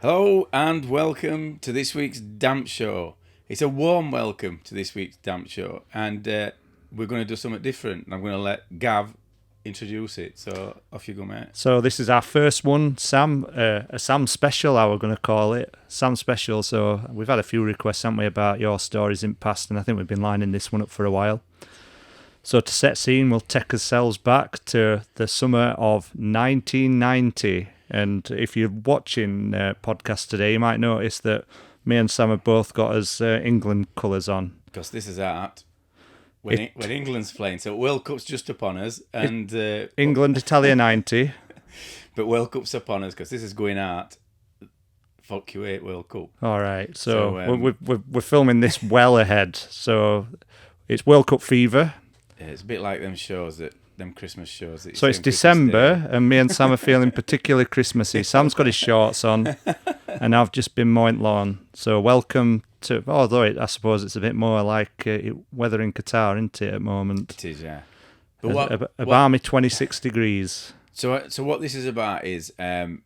Hello and welcome to this week's Damp Show. It's a warm welcome to this week's Damp Show, and we're going to do something different. I'm going to let Gav introduce it. So off you go, mate. So this is our first one, Sam, a Sam special, how we're going to call it, Sam special. So we've had a few requests, haven't we, about your stories in past, and I think we've been lining this one up for a while. So to set scene, we'll take ourselves back to the summer of 1990. And if you're watching podcast today, you might notice that me and Sam have both got us England colours on. Because this is art. When England's playing. So World Cup's just upon us. And England, Italia 90. But World Cup's upon us because this is going out. Fuck you, 8 World Cup. All right. So we're filming this well ahead. So it's World Cup fever. Yeah, it's a bit like them Christmas shows. That So it's December, and me and Sam are feeling particularly Christmassy. Sam's got his shorts on, and I've just been mowing lawn. So welcome to, although I suppose it's a bit more like weather in Qatar, isn't it, at the moment? It is, yeah. But a balmy 26 degrees. So what this is about is, I've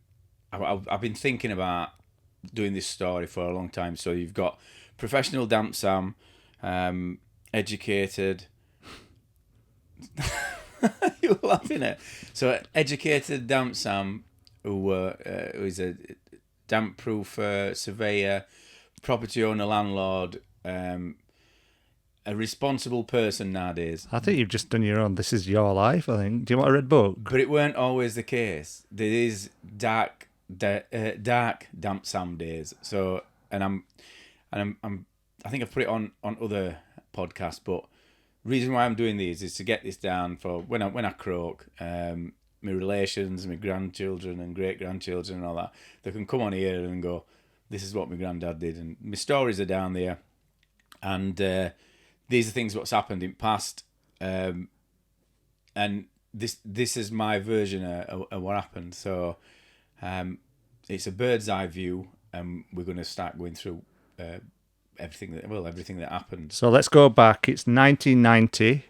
been thinking about doing this story for a long time. So you've got professional Damp Sam, educated... You're laughing at. So educated Damp Sam, who is a damp-proof surveyor, property owner, landlord, a responsible person nowadays. I think you've just done your own. This is your life, I think. Do you want a red book? But it weren't always the case. There is dark Damp Sam days. So I think I've put it on other podcasts, but. Reason why I'm doing these is to get this down for when I croak, my relations, my grandchildren and great grandchildren and all that. They can come on here and go, "This is what my granddad did," and my stories are down there, and these are things what's happened in past, and this is my version of what happened. So it's a bird's eye view, and we're going to start going through. Everything that happened. So let's go back. It's 1990.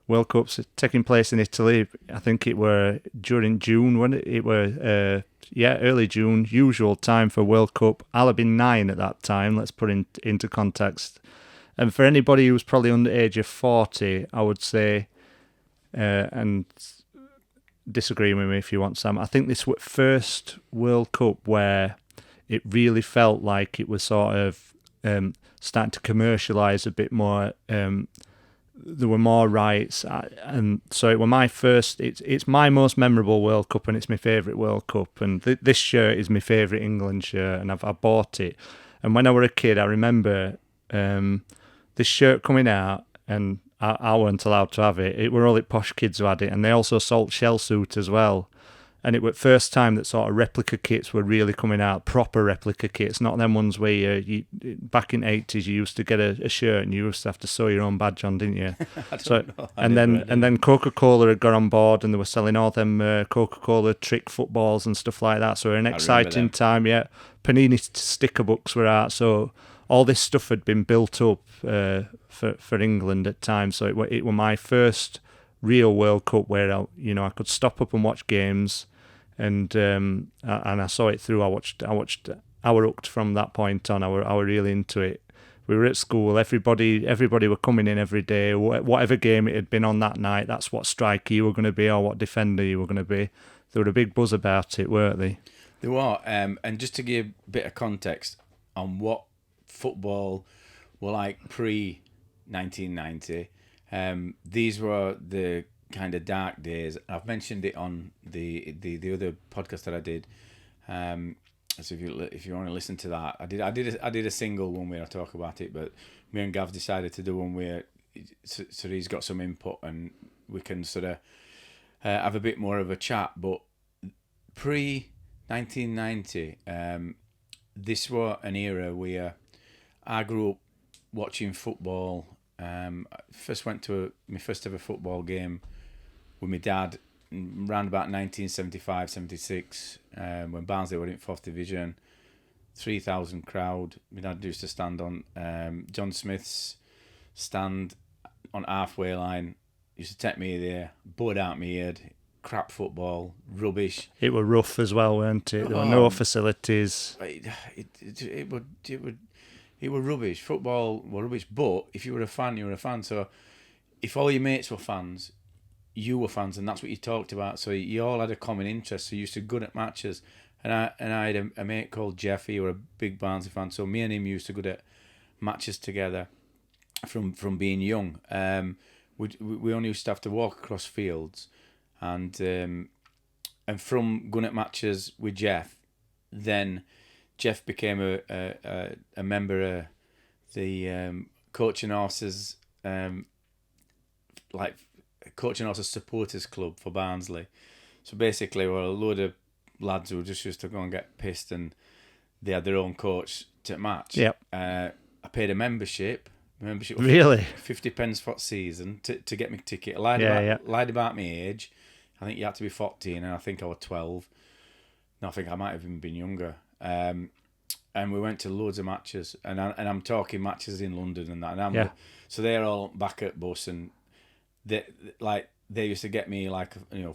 World Cup's taking place in Italy. I think it were during June, when it were early June. Usual time for World Cup. I'll have been 9 at that time. Let's put into context. And for anybody who's probably under the age of 40, I would say, and disagree with me if you want, Sam. I think this was first World Cup where it really felt like it was sort of starting to commercialise a bit more. There were more rights, and so it was my first. It's my most memorable World Cup, and it's my favourite World Cup. And this shirt is my favourite England shirt, and I bought it. And when I was a kid, I remember this shirt coming out, and I weren't allowed to have it. It were all the posh kids who had it, and they also sold shell suit as well. And it was the first time that sort of replica kits were really coming out, proper replica kits, not them ones where you back in the 80s you used to get a shirt and you used to have to sew your own badge on, didn't you? And then Coca-Cola had got on board and they were selling all them Coca-Cola trick footballs and stuff like that. So an exciting time, yeah. Panini sticker books were out, so all this stuff had been built up for England at times. So it was my first real World Cup where I could stop up and watch games. And I saw it through. I watched. I were hooked from that point on. I were really into it. We were at school. Everybody were coming in every day. Whatever game it had been on that night, that's what striker you were going to be or what defender you were going to be. There were a big buzz about it, weren't they? There were. And just to give a bit of context on what football were like pre-1990, these were the kind of dark days. I've mentioned it on the other podcast that I did. So if you want to listen to that, I did a single one where I talk about it, but me and Gav decided to do one where so he's got some input and we can sort of have a bit more of a chat. But pre 1990, this was an era where I grew up watching football. First went to my first ever football game with my dad around about 1975, 76, when Barnsley were in 4th Division. 3,000 crowd. My dad used to stand on John Smith's stand on halfway line. Used to take me there, blood out my head, crap football, rubbish. It were rough as well, weren't it? There were no facilities. It were rubbish. Football were rubbish. But if you were a fan, you were a fan. So if all your mates were fans, you were fans, and that's what you talked about. So you all had a common interest. So you used to go at matches. And I had a mate called Jeff. He were a big Barnsley fan. So me and him used to go at matches together from being young. We only used to have to walk across fields, and from going at matches with Jeff, then Jeff became a member of the coaching horses coaching horses supporters club for Barnsley. So basically, we're a load of lads who just used to go and get pissed, and they had their own coach to match. Yep. I paid a membership. Membership was Really? 50 pence for season to get me ticket. I lied about my age. I think you had to be 14, and I think I was 12. No, I think I might have even been younger. And we went to loads of matches, and I'm talking matches in London and that. And so they're all back at bus, and they used to get me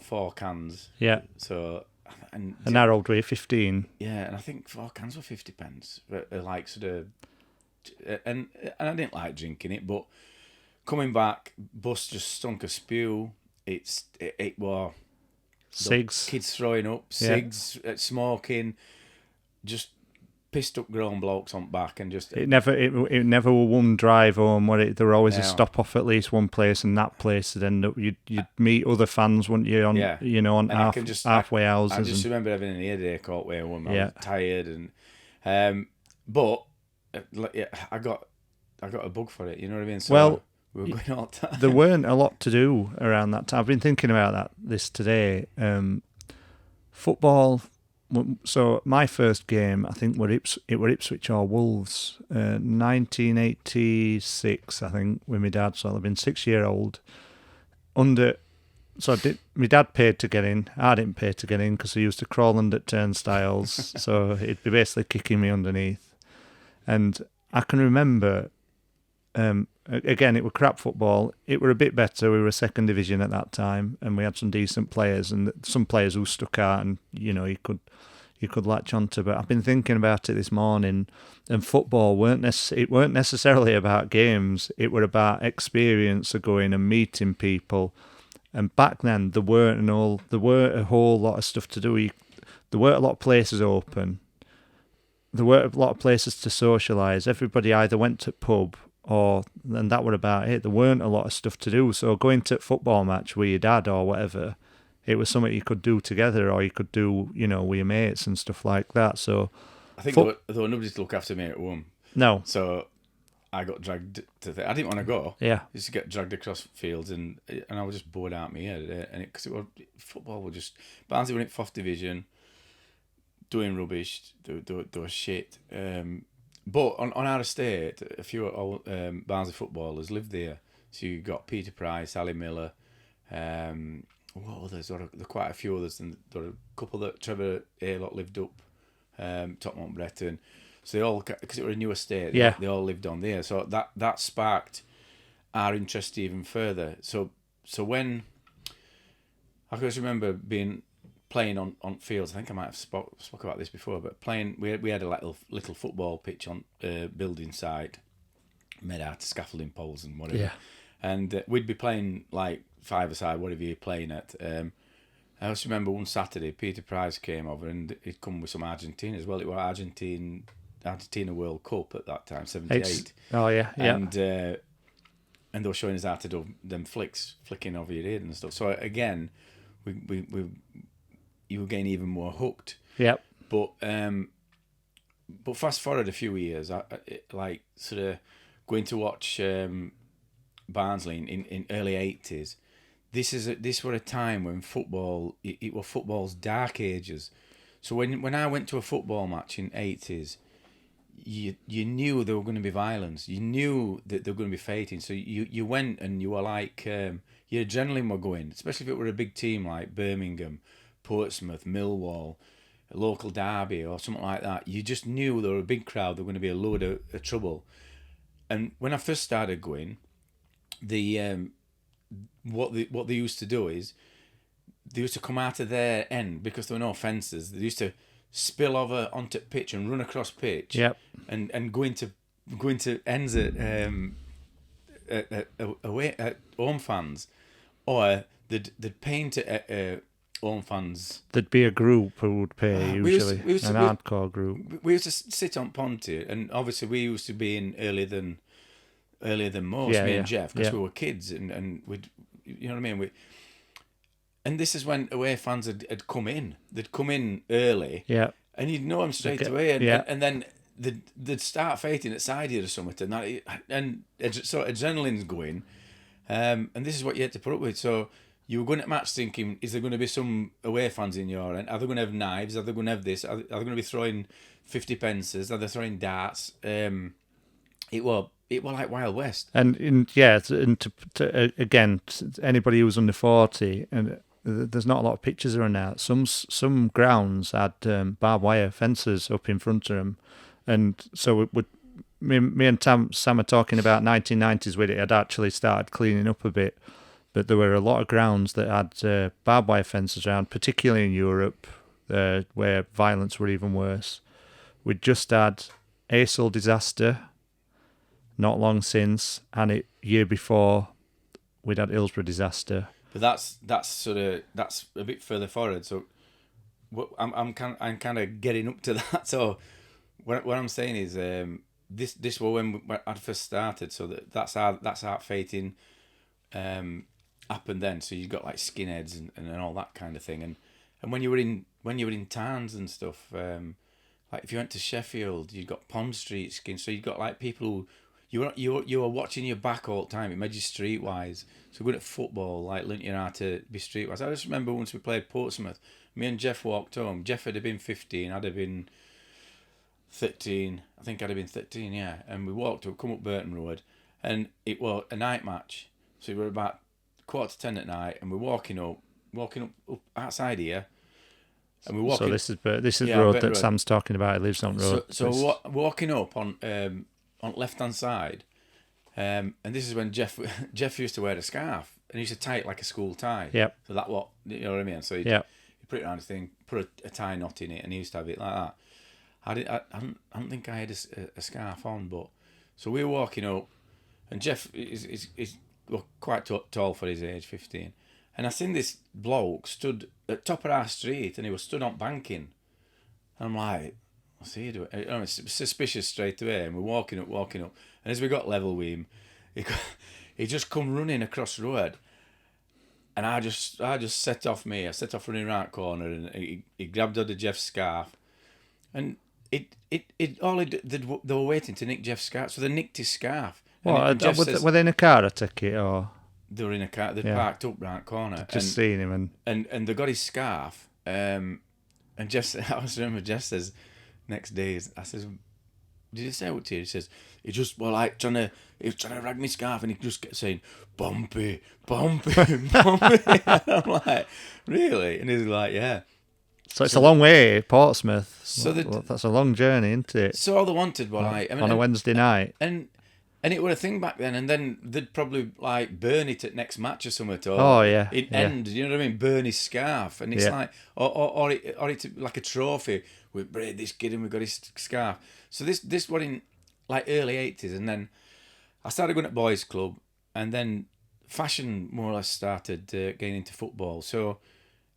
4 cans. Yeah. So and how old were you? 15. Yeah, and I think 4 cans were 50 pence. And I didn't like drinking it, but coming back, bus just stunk of spew. It was Cigs. Kids throwing up, cigs, smoking, just pissed up grown blokes on back, and just it never were one drive home. There were always a stop off at least one place, and that place would end up you'd meet other fans, wouldn't you? On halfway houses. I just remember having an earache all the way home. I was tired, and but I got a bug for it. You know what I mean? So we were going all the time. There weren't a lot to do around that time. I've been thinking about this today. Football. So my first game, I think, were Ipswich or Wolves, 1986. I think with my dad. So I've been 6-year-old. My dad paid to get in. I didn't pay to get in because he used to crawl under turnstiles. So he'd be basically kicking me underneath. And I can remember, again, it were crap football. It were a bit better. We were a second division at that time, and we had some decent players, and some players who stuck out, and you could latch onto. But I've been thinking about it this morning, and football weren't necessarily about games. It were about experience of going and meeting people. And back then, there weren't a whole lot of stuff to do. There weren't a lot of places open. There weren't a lot of places to socialise. Everybody either went to pub and that were about it. There weren't a lot of stuff to do. So going to a football match with your dad or whatever, it was something you could do together, or you could do, with your mates and stuff like that. So I think there were nobody to look after me at home. No. So I got dragged to I didn't want to go. Yeah. I used to get dragged across fields, and I was just bored out of my head. And because football was just Barnsley were in 4th division, doing rubbish, they were shit. But on our estate, a few Barnsley footballers lived there. So you got Peter Price, Ali Miller, what others? There were quite a few others, and there were a couple that Trevor Aylott lived up, Topmont Breton. So they all, because it was a new estate, they all lived on there. So that sparked our interest even further. So when I just remember playing on fields. I think I might have spoke about this before, but playing, we had a little football pitch on building site, made out of scaffolding poles and whatever. Yeah. And we'd be playing like 5-a-side, whatever you're playing at. I also remember one Saturday, Peter Price came over, and he'd come with some Argentina as well. It was Argentina World Cup at that time, 78. Oh yeah, yeah. And they were showing us how to do them flicking over your head and stuff. So again, you were getting even more hooked. Yep. But fast forward a few years, I sort of going to watch Barnsley in early 80s. This were a time when football, it was football's dark ages. So when I went to a football match in 80s, you knew there were going to be violence. You knew that there were going to be fighting. So you went, and you were like, your adrenaline were going, especially if it were a big team like Birmingham, Portsmouth, Millwall, a local derby or something like that. You just knew there were a big crowd, there were going to be a load of trouble. And when I first started going, what they used to do is they used to come out of their end because there were no fences. They used to spill over onto pitch and run across pitch. Yep. And go into ends at away at home fans, or they'd paint at home fans. There'd be a group who would pay usually, an hardcore group. We used to sit on Ponty, and obviously we used to be in earlier than most. Me and Jeff, because we were kids, and we'd, you know what I mean. And this is when away fans had come in. They'd come in early, and you'd know them straight away, and then they'd start fighting at side here or something, and so adrenaline's going, and this is what you had to put up with. So you were going to match thinking, is there going to be some away fans in your end? Are they going to have knives? Are they going to have this? Are they going to be throwing 50 pences? Are they throwing darts? It was like Wild West. And again, anybody who was under 40, and there's not a lot of pictures around now. Some grounds had barbed wire fences up in front of them, and so me and Sam are talking about 1990s when it had actually started cleaning up a bit. But there were a lot of grounds that had barbed wire fences around, particularly in Europe, where violence were even worse. We'd just had Aysel disaster not long since, and year before we'd had Hillsborough disaster. But that's a bit further forward. So I'm kind of getting up to that. So what I'm saying is this was when I first started. So that's how fighting happened then. So you got like skinheads and all that kind of thing. And when you were in towns and stuff, like if you went to Sheffield, you got Pond Street skin. So you got like people who you were watching your back all the time. It made you streetwise. So good at football, like learnt you how to be streetwise. I just remember once we played Portsmouth, me and Jeff walked home. Jeff had been 15, I'd have been 13. I think I'd have been 13, yeah. And we walked up, come up Burton Road, and it was a night match. So we were about 10:15 at night, and we're walking up outside here. And we're walking. So this is the road that Sam's talking about. He lives on road. So walking up on left hand side, and this is when Jeff used to wear a scarf, and he used to tie it like a school tie. Yep. So that what you know what I mean. So he put it around his thing, put a tie knot in it, and he used to have it like that. I don't think I had a scarf on, but so we were walking up, and Jeff is quite tall for his age, 15, and I seen this bloke stood at top of our street, and he was stood on banking. And I'm like, what's he doing? It's suspicious straight away, and we're walking up, and as we got level with him, he just come running across the road, and I just set off running right corner, and he grabbed hold of Jeff's scarf, and they were waiting to nick Jeff's scarf, so they nicked his scarf. Were they in a car, I take it, or they were in a car? They parked up right corner. Just seeing him, and they got his scarf. And Jeff, I always remember Jeff says next day, I says, did he say what to you? He says, he was trying to rag my scarf, and he just kept saying, bumpy. And I'm like, really? And he's like, yeah. So it's a long way, Portsmouth. So that's a long journey, isn't it? So all they wanted was on a Wednesday night. And it was a thing back then, and then they'd probably like burn it at next match or something. End, you know what I mean? Burn his scarf, and it's like, or it's like a trophy. We bred this kid and we got his scarf. So this was in like early 80s, and then I started going to boys' club, and then fashion more or less started getting into football. So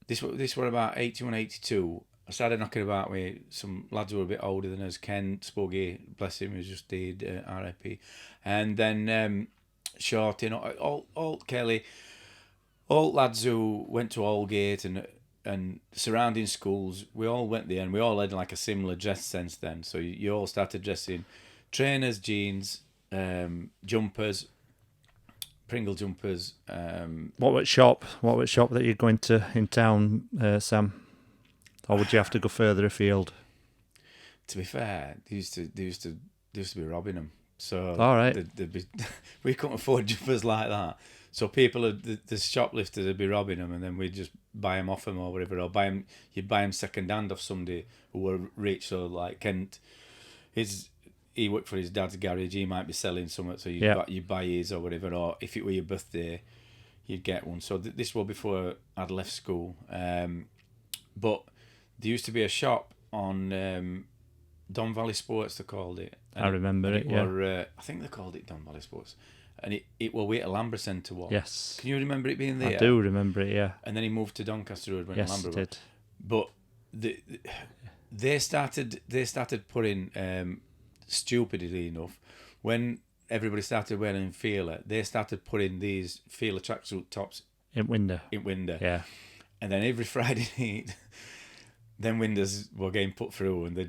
this was about 81, 82. I started knocking about with some lads who were a bit older than us. Ken Spuggy, bless him, who just did RIP. And then Shorty, all Kelly, all lads who went to Aldgate and surrounding schools. We all went there, and we all had like a similar dress sense then. So you all started dressing trainers, jeans, jumpers, Pringle jumpers. What was shop that you're going to in town, Sam? Or would you have to go further afield? To be fair, they used to be robbing them. So all right, we couldn't afford jumpers like that. So the shoplifters would be robbing them, and then we'd just buy them off them or whatever, or you'd buy them second hand off somebody who were rich. So like Kent, he worked for his dad's garage. He might be selling something, so you buy his or whatever. Or if it were your birthday, you'd get one. So this was before I'd left school. But there used to be a shop on Don Valley Sports, they called it. I remember it, yeah. I think they called it Don Valley Sports. And it was where Alhambra Centre was. Yes. Can you remember it being there? I do remember it, yeah. And then he moved to Doncaster Road when Yes, Alhambra he did. But they started putting, stupidly enough, when everybody started wearing Fila, they started putting these Fila tracksuit tops in winter. Yeah. And then every Friday night, then windows were getting put through, and they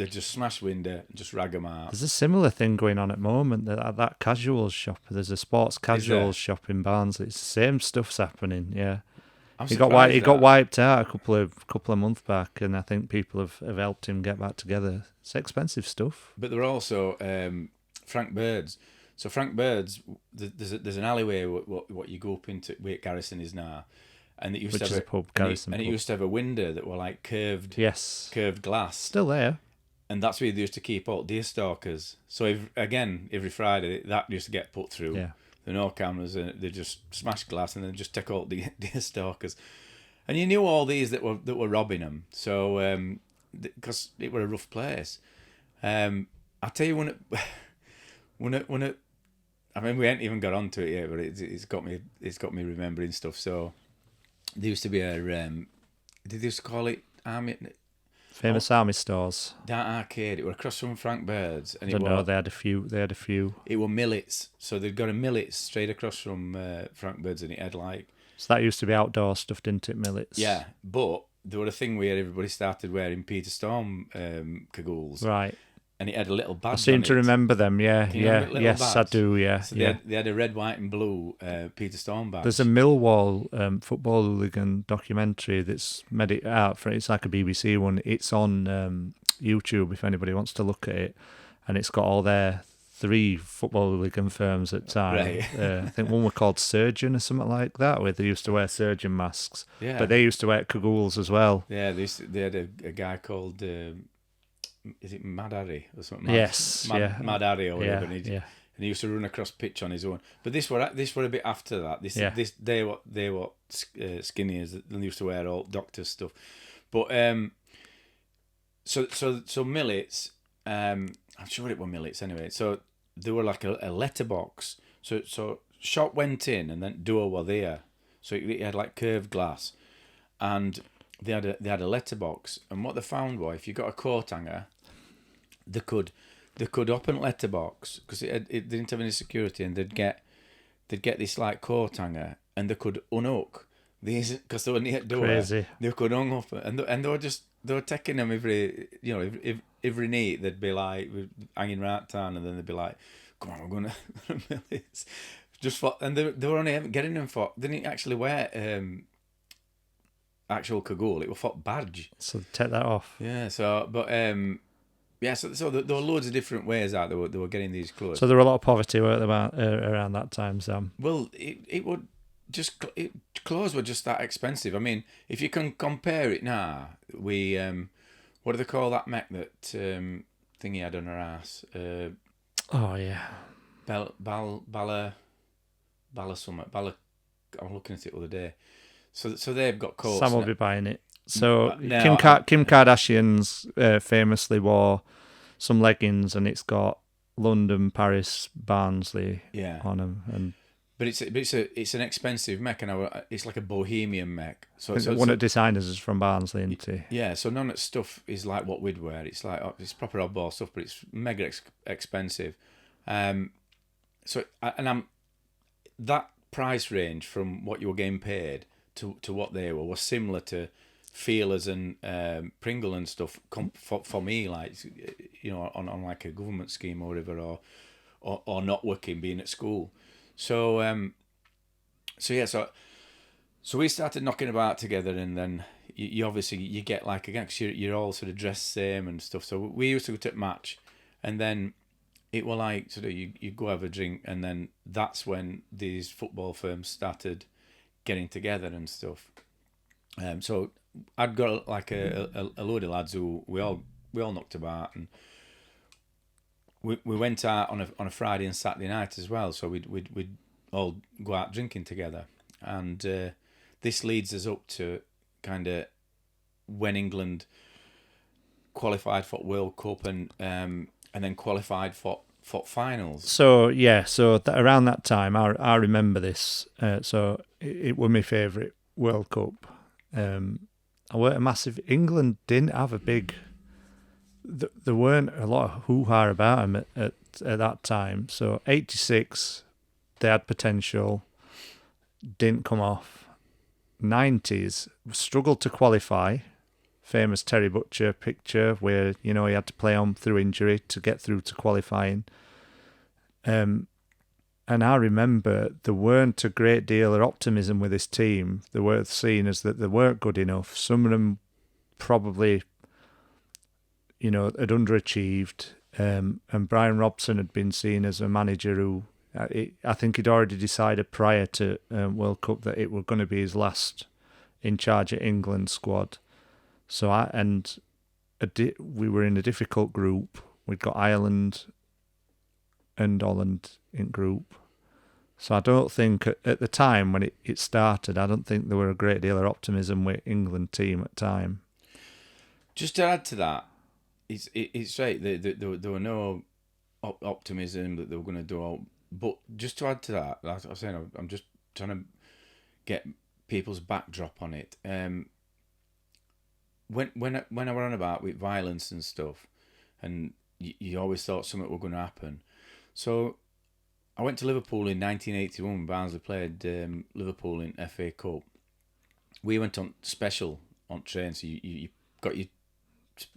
just smash window and just rag them out. There's a similar thing going on at the moment. That casuals shop. There's a sports casuals shop in Barnsley. It's the same stuff's happening. Yeah. He got wiped out a couple of months back, and I think people have helped him get back together. It's expensive stuff. But there are also Frank Bird's. So Frank Bird's, there's an alleyway what you go up into where Garrison is now, and it used to have a pub, Garrison and pub. It used to have a window that were like curved glass. Still there. And that's where they used to keep all deer stalkers. So every Friday that used to get put through. Yeah. There were no cameras, and they just smash glass and then just take all the deer stalkers. And you knew all these that were robbing them. So because it were a rough place. I tell you when it I mean, we ain't even got onto it yet, but it's got me remembering stuff. So there used to be they used to call it Famous Army stores. That arcade. It were across from Frank Bird's, and they had a few. It were Millets, so they'd got a Millets straight across from Frank Bird's, and it had like. So that used to be outdoor stuff, didn't it, Millets? Yeah, but there were a thing where everybody started wearing Peter Storm cagoules. Right. And it had a little badge. I seem to remember them. Yeah, yes, badge? I do. Yeah, so they had a red, white, and blue Peter Storm badge. There's a Millwall football hooligan documentary that's made it out for. It's like a BBC one. It's on YouTube if anybody wants to look at it, and it's got all their 3 football hooligan firms at the time. Right. I think one were called Surgeon or something like that, where they used to wear surgeon masks. Yeah. But they used to wear cagoules as well. Yeah, they had a guy called. Is it Mad Harry or something? Yes, Mad Harry or whatever. Yeah, and he used to run across pitch on his own. But this were a bit after that. They were skinny as they used to wear all doctor stuff. But so Millets. I'm sure it were Millets anyway. So they were like a letterbox. So shop went in and then door were there. So it had like curved glass, and they had a letterbox, and what they found was if you got a coat hanger, they could open letterbox because it didn't have any security, and they'd get this like coat hanger, and they could unhook these because they were near door. Crazy. They could hung up, and they were taking them every night. They'd be like hanging right down, and then they'd be like, "Come on, we're going to just for," and they were only getting them for. They didn't actually wear actual cagoule. It was for badge. So take that off. Yeah. So, but So there were loads of different ways out. They were getting these clothes. So there were a lot of poverty weren't there, around that time, Sam. Well, clothes were just that expensive. I mean, if you can compare it now, we what do they call that mech that thing he had on her ass? Oh yeah. Bala Summit. I was looking at it the other day. So they've got coats. Sam will be buying it. So No, Kim Kardashian's famously wore some leggings, and it's got London, Paris, Barnsley on them. And but it's an expensive mech, and it's like a bohemian mech. So one of the designers is from Barnsley, isn't he? Yeah. So none of the stuff is like what we'd wear. It's like it's proper oddball stuff, but it's mega expensive. That price range from what you were getting paid to what they were was similar to Feelers and Pringle and stuff for me, like, you know, on like a government scheme or whatever, or not working, being at school. So we started knocking about together, and then you obviously you get like again, because you're all sort of dressed same and stuff. So we used to go to match, and then it were like sort of you go have a drink, and then that's when these football firms started getting together and stuff. So I'd got like a load of lads who we all knocked about, and we went out on a Friday and Saturday night as well. So we'd all go out drinking together, And this leads us up to kind of when England qualified for World Cup and then qualified for finals. So around that time, I remember this. So it was my favourite World Cup. I weren't a massive. England didn't have a big. There weren't a lot of hoo-ha about them at that time. So 86, they had potential, didn't come off. 90s, struggled to qualify. Famous Terry Butcher picture where, he had to play on through injury to get through to qualifying. And I remember there weren't a great deal of optimism with this team. They were seen as that they weren't good enough. Some of them probably, had underachieved. And Brian Robson had been seen as a manager who, I think he'd already decided prior to World Cup that it was going to be his last in charge of England squad. So we were in a difficult group. We'd got Ireland and Holland in group. So I don't think at the time when it started, I don't think there were a great deal of optimism with England team at the time. Just to add to that, it's right. There were no optimism that they were going to do all. But just to add to that, like I was saying, I'm just trying to get people's backdrop on it. When I were on about with violence and stuff, and you always thought something was going to happen. So I went to Liverpool in 1981 when Barnsley played Liverpool in FA Cup. We went on special on train, so you got your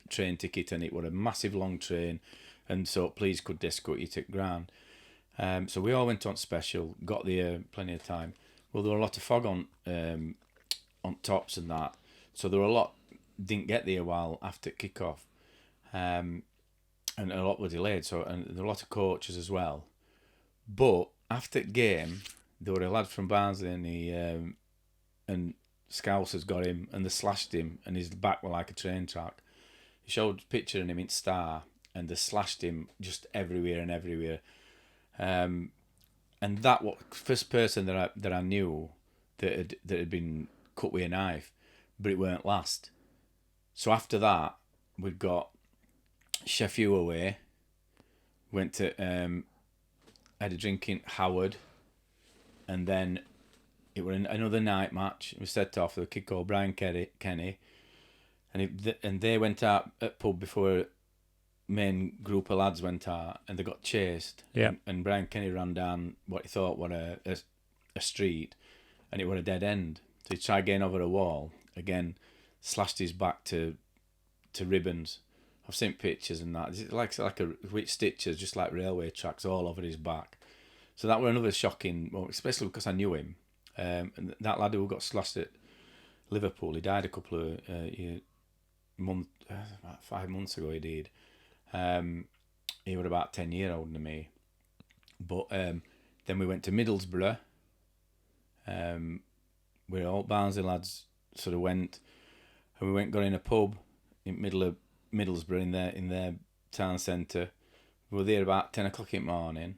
train ticket, and it was a massive long train, and so police could escort you to ground. So we all went on special, got there plenty of time. Well, there were a lot of fog on tops and that, so there were a lot didn't get there while after kick-off, and a lot were delayed. So and there were a lot of coaches as well. But after the game, there were a lad from Barnsley, and Scousers got him, and they slashed him, and his back were like a train track. He showed a picture of him in Star, and they slashed him just everywhere and everywhere. And that was first person that I knew that had been cut with a knife, but it weren't last. So after that, we'd got Sheffield away. Went to had a drink in Howard, and then it was another night match. We set off with a kid called Brian Kenny, and they went out at pub before main group of lads went out, and they got chased. Yeah. And Brian Kenny ran down what he thought was a street, and it was a dead end. So he tried getting over a wall again, slashed his back to ribbons. I've seen pictures and that. It's like a with stitches, just like railway tracks all over his back. So that were another shocking moment, especially because I knew him. And that lad who got slashed at Liverpool, he died a couple of about 5 months ago. He did. He was about 10 years older than me. But then we went to Middlesbrough, where all Barnsley lads sort of went, and we got in a pub in middle of Middlesbrough in their town centre. We were there about 10 o'clock in the morning,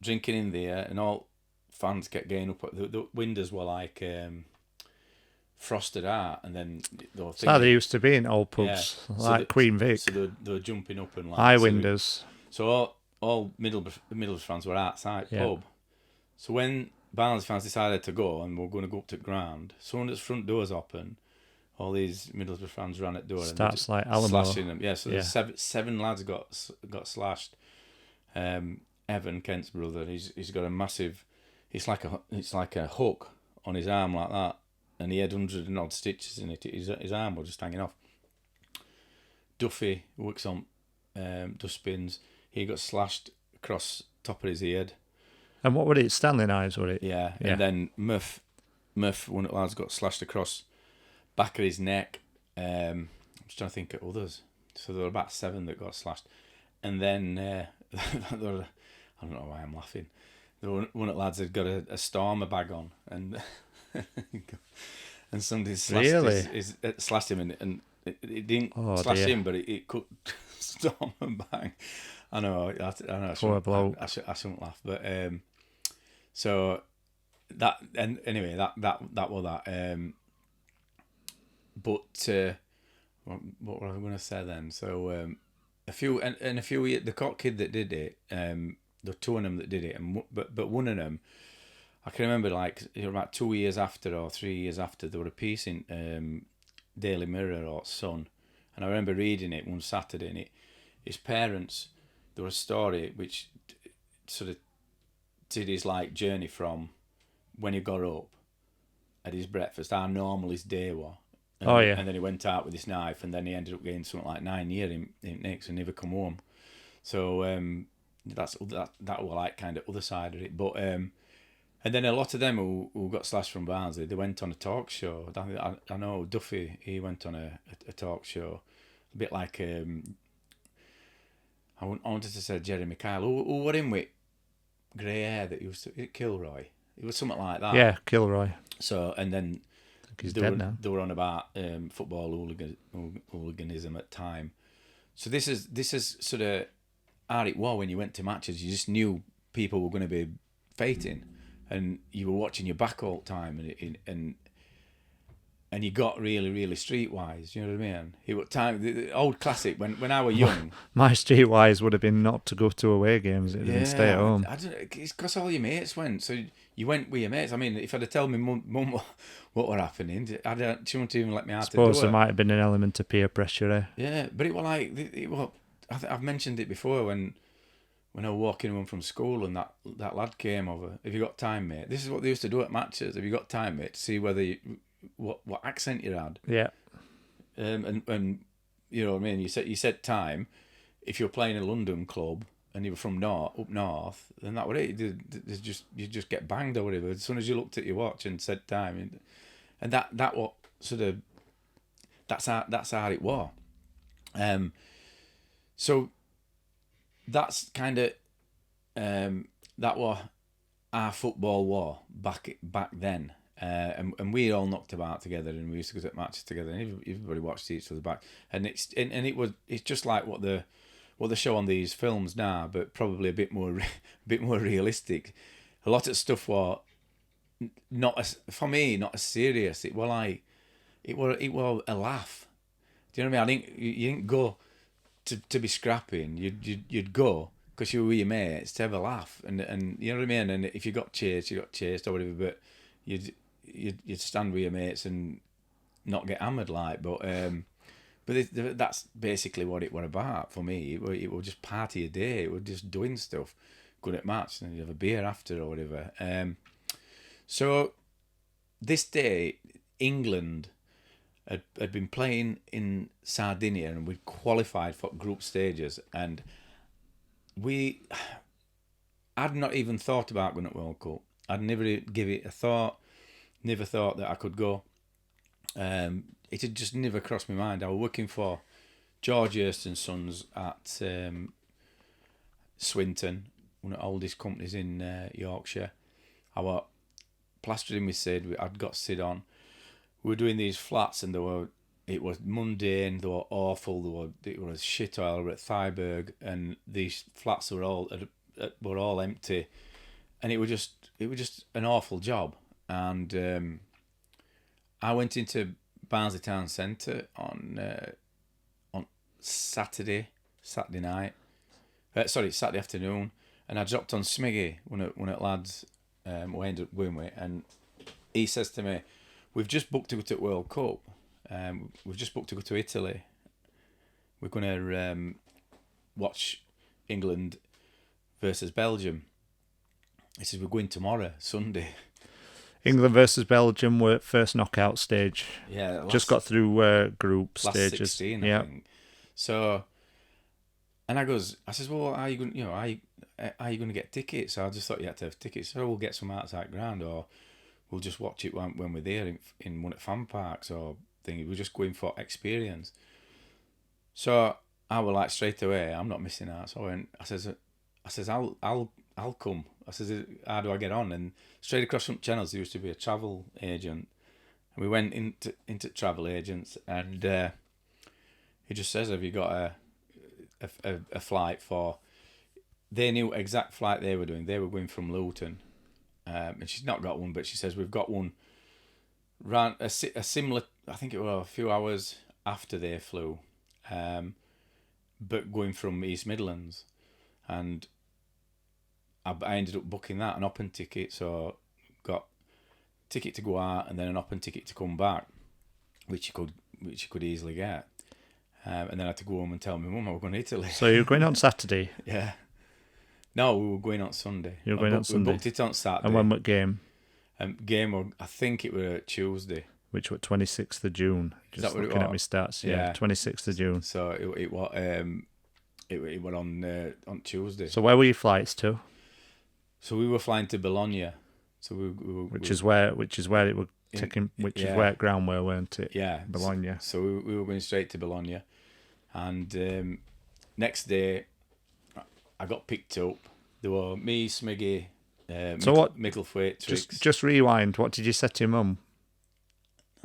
drinking in there, and all fans kept getting up. The windows were like frosted out, and then that's how they used to be in old pubs, yeah. like Queen Vic. So they were jumping up and like high windows. So all Middlesbrough fans were outside pub. So when Barnsley fans decided to go, and we're going to go up to the ground, someone at the front doors open. All these Middlesbrough fans ran at the door. Starts like Alamo. Slashing them. Yeah, so seven lads got slashed. Evan, Kent's brother, he's got a massive. It's like a hook on his arm like that, and he had 100 and odd stitches in it. His arm was just hanging off. Duffy works on dustbins. He got slashed across top of his head. And what were it? Stanley knives, were it? Yeah. And then Muff, one of the lads got slashed across back of his neck. I'm just trying to think of others. So there were about 7 that got slashed. And then, there were, I don't know why I'm laughing. There were one of the lads had got a Stormer bag on, and and somebody slashed him, and it didn't slash him, but it cut Stormer bag. I know. Poor bloke. I shouldn't laugh, but so that and anyway that was that. But what was I going to say then? So a few the cock kid that did it. The two of them that did it, but one of them, I can remember like about 2 years after or 3 years after, there were a piece in Daily Mirror or Sun, and I remember reading it one Saturday, and his parents, there was a story which sort of did his like journey from when he got up, at his breakfast, how normal his day was. And and then he went out with his knife, and then he ended up getting something like 9 years in Nix and never come home. So that was like kind of other side of it. But and then a lot of them who got slashed from Barnsley, they went on a talk show. I know Duffy, he went on a talk show, a bit like I wanted to say Jeremy Kyle. Who were him with grey hair that he was Kilroy? It was something like that. Yeah, Kilroy. So and then He's dead now. They were on about football hooliganism at time. So this is sort of how it was when you went to matches. You just knew people were going to be fighting, and you were watching your back all the time, and you got really, really streetwise. You know what I mean? It was time, the old classic when I was young. My streetwise would have been not to go to away games and stay at home. I don't, it's because all your mates went, so you went with your mates. I mean, if I'd have told me mum what were happening, she wouldn't even let me out to do it. I suppose there might have been an element of peer pressure there. Yeah, but it was like I've mentioned it before when I was walking home from school and that lad came over. Have you got time, mate? This is what they used to do at matches. Have you got time, mate, to see whether what accent you had? Yeah. And you know what I mean. You said time. If you're playing a London club and you were from up north, then that would it. You just get banged or whatever as soon as you looked at your watch and said time, and that what sort of that's how it was. So that's kind of that was our football war back then. And we all knocked about together, and we used to go to matches together, and everybody watched each other back. And it's just like what the show on these films now, but probably a bit more realistic. A lot of stuff was not as serious. It was a laugh. Do you know what I mean? You didn't go to be scrapping. You'd go because you were with your mates to have a laugh, and you know what I mean. And if you got chased or whatever, but you'd stand with your mates and not get hammered like. But that's basically what it were about for me. It was just party a day. It was just doing stuff, going at match, and you'd have a beer after or whatever. So this day, England had been playing in Sardinia, and we'd qualified for group stages, and I'd not even thought about going to World Cup. I'd never give it a thought, never thought that I could go. It had just never crossed my mind. I was working for George Hurst and Sons at Swinton, one of the oldest companies in Yorkshire. I was plastered in with Sid. I'd got Sid on. We were doing these flats, and it was mundane, they were awful, it was shit oil. We were at Thyberg, and these flats were all empty, and it was just an awful job. And I went into Barnsley Town Centre on Saturday afternoon, and I dropped on Smiggy, one of the lads who I ended up going with, and he says to me, "We've just booked to go to World Cup. We've just booked to go to Italy. We're going to watch England versus Belgium." He says, "We're going tomorrow, Sunday." England versus Belgium were first knockout stage. Yeah, just got through group last stages. 16, I think. So, and I says, "Well, are you going to get tickets?" So I just thought you had to have tickets. So we'll get some outside ground, or we'll just watch it when we're there in one of the fan parks or thing. We're just going for experience. So I was like straight away, I'm not missing out. So I says, I'll come. I says, how do I get on? And straight across from channels, there used to be a travel agent, and we went into travel agents, and he just says, "Have you got a flight for?" They knew exact flight they were doing. They were going from Luton and she's not got one, but she says we've got one. Ran a similar. I think it was a few hours after they flew, but going from East Midlands, and I ended up booking that an Oppen ticket. So got ticket to go out and then an Oppen ticket to come back, which you could easily get. And then I had to go home and tell my mum I was going to Italy. So you were going on Saturday? Yeah. No, we were going on Sunday. You were going on Sunday. We booked it on Saturday. And when what game? Game, I think it was Tuesday. Which was 26th of June. Just looking at my stats. Yeah, 26th of June. So it was on Tuesday. So where were your flights to? So we were flying to Bologna. So which is where it was taking, is where ground were, weren't it? Yeah, Bologna. So we were going straight to Bologna, and next day I got picked up. There were me, Smiggy, Micklethwaite, Trix. Just rewind. What did you say to your mum?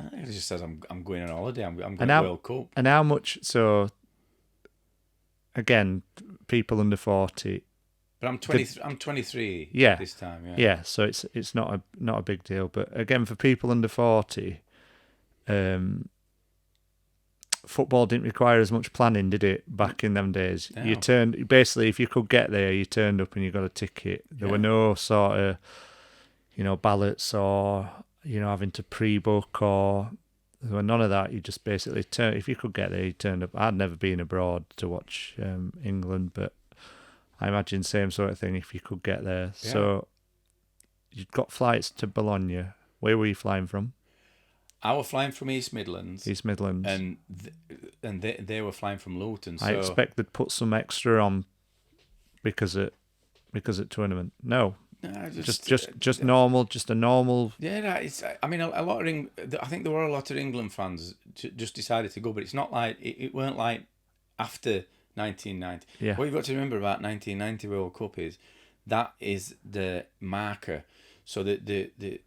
It just says I'm going on holiday. I'm going to World Cup. And how much? So again, people under 40. But I'm 23. Yeah. This time. Yeah. Yeah. So it's not a big deal. But again, for people under 40, football didn't require as much planning, did it? Back in them days, No. you turned basically if you could get there, you turned up and you got a ticket. There were no sort of, ballots or having to pre-book or there were none of that. You just basically turned. If you could get there, you turned up. I'd never been abroad to watch England, but I imagine same sort of thing if you could get there. Yeah. So you've got flights to Bologna. Where were you flying from? I was flying from East Midlands. East Midlands. And they were flying from Luton. So I expect they'd put some extra on because of tournament. No. Just normal, just a normal. Yeah, a lot of I think there were a lot of England fans just decided to go, but it's not like it weren't like after 1990. Yeah. What you've got to remember about 1990 World Cup is that is the marker. So the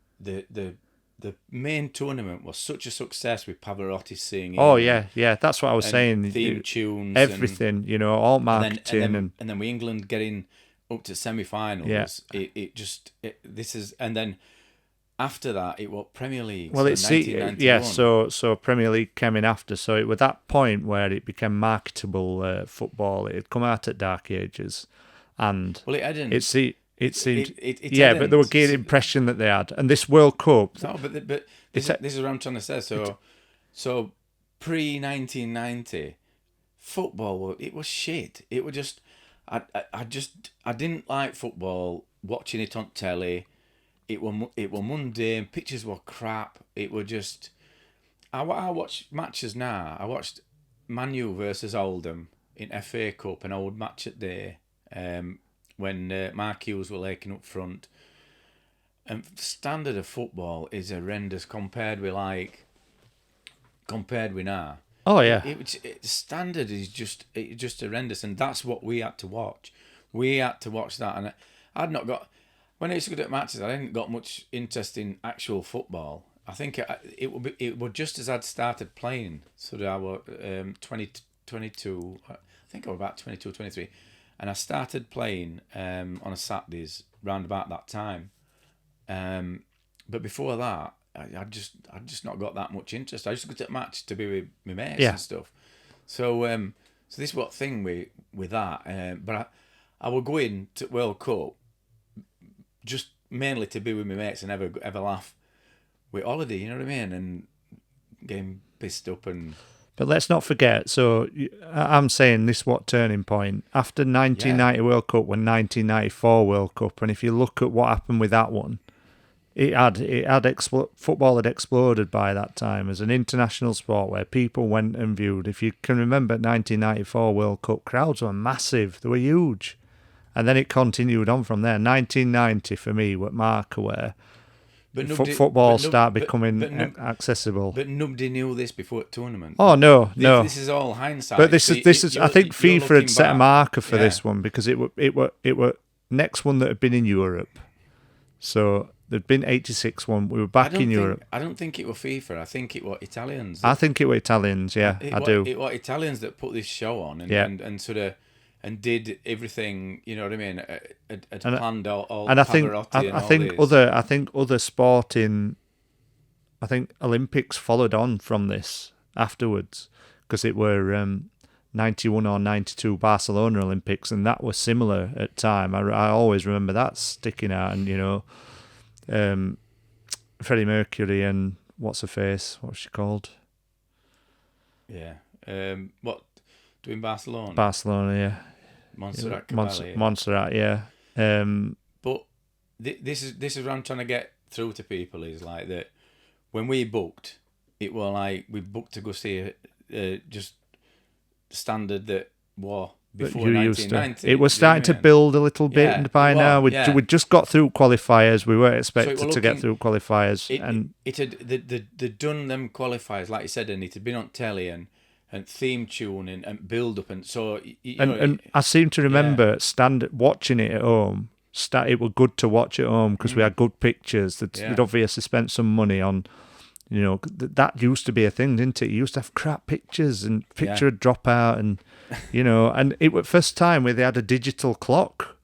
main tournament was such a success with Pavarotti singing. Oh yeah, that's what I was saying. Theme tunes, everything, all marketing, and then with England getting up to semi-finals. Yeah. And then after that it was Premier League. Well, so Premier League came in after. So it was that point where it became marketable football. It had come out at Dark Ages, and it hadn't. It seemed but they were getting the impression that they had. And this World Cup. No, but this is what I'm trying to say. So pre 1990 football, it was shit. It was just. I didn't like football. Watching it on telly, it were mundane. Pictures were crap. It were just. I watch matches now. I watched Man U versus Oldham in FA Cup, an old match at day, when Mark Hughes were laking up front. And the standard of football is horrendous compared with now. Oh yeah, the standard is just horrendous, and that's what we had to watch. We had to watch that, and I'd not got when I used to go to matches. I didn't got much interest in actual football. I think it was just as I'd started playing. So I was 22. I think I was about 22, 23, and I started playing on a Saturdays round about that time. But before that, I just not got that much interest. I used to go to a match to be with my mates and stuff. So so this what thing with that. But I was going to World Cup just mainly to be with my mates and ever laugh with holiday. You know what I mean? And getting pissed up and. But let's not forget. So I'm saying this what turning point after 1990 World Cup, when 1994 World Cup, and if you look at what happened with that one. Football had exploded by that time as an international sport where people went and viewed. If you can remember 1994 World Cup, crowds were massive. They were huge. And then it continued on from there. 1990 for me, what marker where football started becoming accessible. But nobody knew this before the tournament. Oh, no. This is all hindsight. But this is. I think FIFA had set a marker for this one because it were next one that had been in Europe. So there'd been 86 one. We were back in Europe. I don't think it was FIFA. I think it was Italians. I think it was Italians. Yeah, I do. It was Italians that put this show on and sort of and did everything. You know what I mean? Had And planned all and I think Pavarotti and I all think this. other sporting, I think Olympics followed on from this afterwards, because it were 91 or 92 Barcelona Olympics, and that was similar at time. I always remember that sticking out, and Freddie Mercury and what's her face? What's she called? Yeah. What doing Barcelona? Barcelona, yeah. Montserrat Caballé. Montserrat, yeah. But this is what I'm trying to get through to people is like that. When we booked, it was like we booked to go see just standard that war before 1990. It was starting to build a little bit, Yeah, and by it now was, we'd just got through qualifiers. We weren't So expected it were to get looking- through qualifiers, and It had they'd done them qualifiers like you said, and it had been on telly and theme tune and build up, and so and I seem to remember watching it at home. It was good to watch at home because we had good pictures. We'd obviously spent some money on, that used to be a thing, didn't it? You used to have crap pictures, and picture would drop out, and and it was first time where they had a digital clock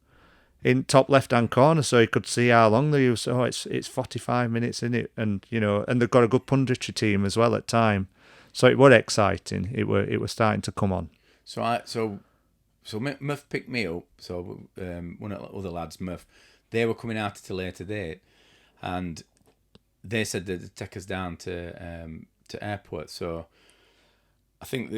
in top left hand corner, so you could see how long they used. Oh, it's 45 minutes in it, and and they've got a good punditry team as well at time, so it was exciting. It was starting to come on. So Muff picked me up. So one of the other lads, Muff, they were coming out at a later date, and they said that they'd take us down to airport. So I think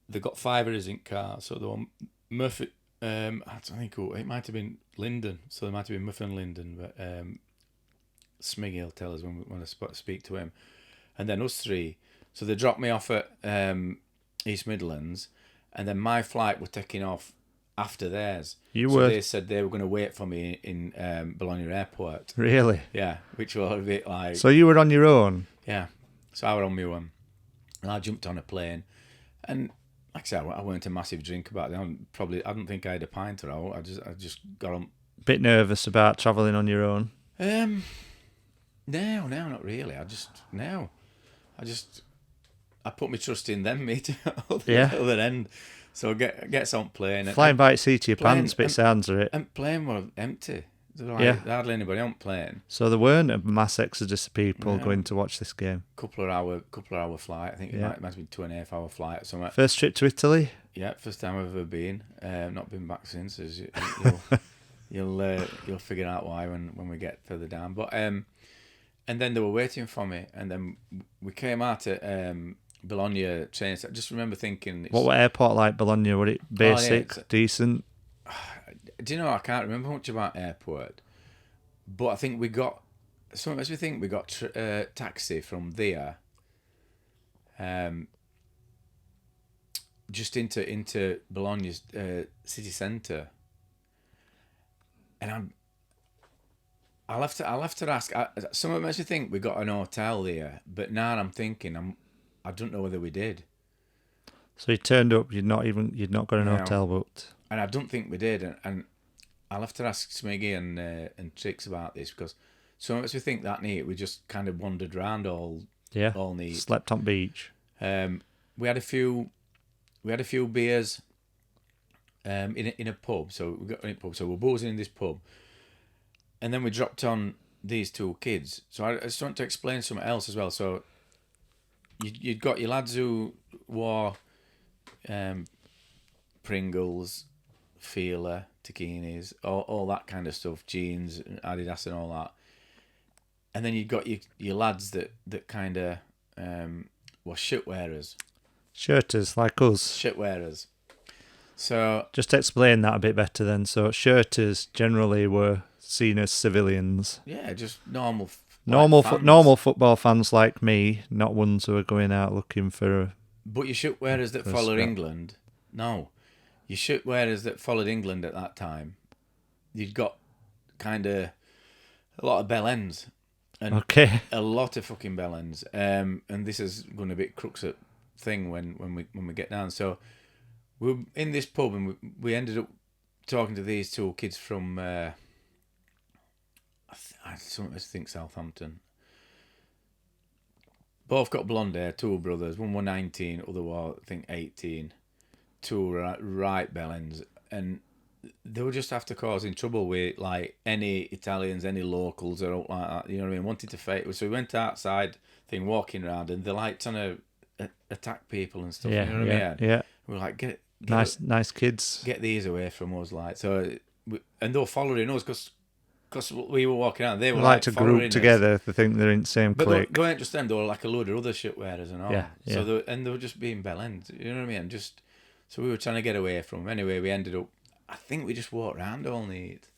they got 5 of us in car. So the one Muff, I think it might have been Lyndon. So there might have been Muff and Lyndon, but Smiggy will tell us when I speak to him, and then us 3. So they dropped me off at East Midlands. And then my flight was taking off after theirs. They said they were going to wait for me in Bologna Airport. Really? Yeah, which was a bit like... So you were on your own? Yeah. So I was on my own. And I jumped on a plane. And like I said, I weren't a massive drink about it. I don't think I had a pint or all. I just got on... Bit nervous about travelling on your own? No, not really. I put my trust in them, mate, the other end. So gets on plane. Flying by the seat of your pants, bit sounds of it. And plane was empty. There hardly anybody on plane. So there weren't a mass exodus of people going to watch this game. Couple of hour flight. I think it might have been 2.5 hour flight or something. First trip to Italy? Yeah, first time I've ever been. Not been back since. As you'll figure out why when we get further down. But and then they were waiting for me, and then we came out at Bologna train. I just remember thinking... What were airport like Bologna? Were it basic, decent? Do you know, I can't remember much about airport, but I think we got... So as we think, we got taxi from there just into Bologna's city centre. And I'll have to ask... Some of them makes me think we got an hotel there, but now I'm thinking... I don't know whether we did. So you turned up, you'd not got an hotel booked. And I don't think we did. And I'll have to ask Smiggy and Trix about this, because so much we think that night we just kind of wandered around all night. Slept on beach. We had a few beers in a pub. So we got in a pub. So we're boozing in this pub, and then we dropped on these 2 kids. So I just want to explain something else as well. So you'd got your lads who wore Pringles, Fila, Takinis, all that kind of stuff, jeans, Adidas and all that. And then you'd got your lads that kind of were shirt wearers. Shirters, like us. Shirt wearers. So... Just explain that a bit better then. So shirters generally were seen as civilians. Yeah, just normal... Normal football fans like me, not ones who are going out looking for... But your shirt wearers that followed England... No. Your shirt wearers that followed England at that time, you'd got kind of a lot of bell ends. And a lot of fucking bell ends. And this is going to be a crux thing when we get down. So we were in this pub and we ended up talking to these 2 kids from... I think Southampton. Both got blonde hair, 2 brothers. One was 19, other was, I think, 18. two right bellends, and they were just after causing trouble with like any Italians, any locals or out like that. You know what I mean? Wanted to fight. So we went outside, walking around, and they're like trying to attack people and stuff. Yeah, you know what I mean? yeah. We were like, get Nice kids. Get these away from us, like so. And they were following us because we were walking out. They were like to following group us. together. They think they're in the same But clique. they weren't just them. They were like a load of other shit wearers and all. Yeah. So they were just being bellends. You know what I mean? So we were trying to get away from them. Anyway, we ended up. I think we just walked around all night.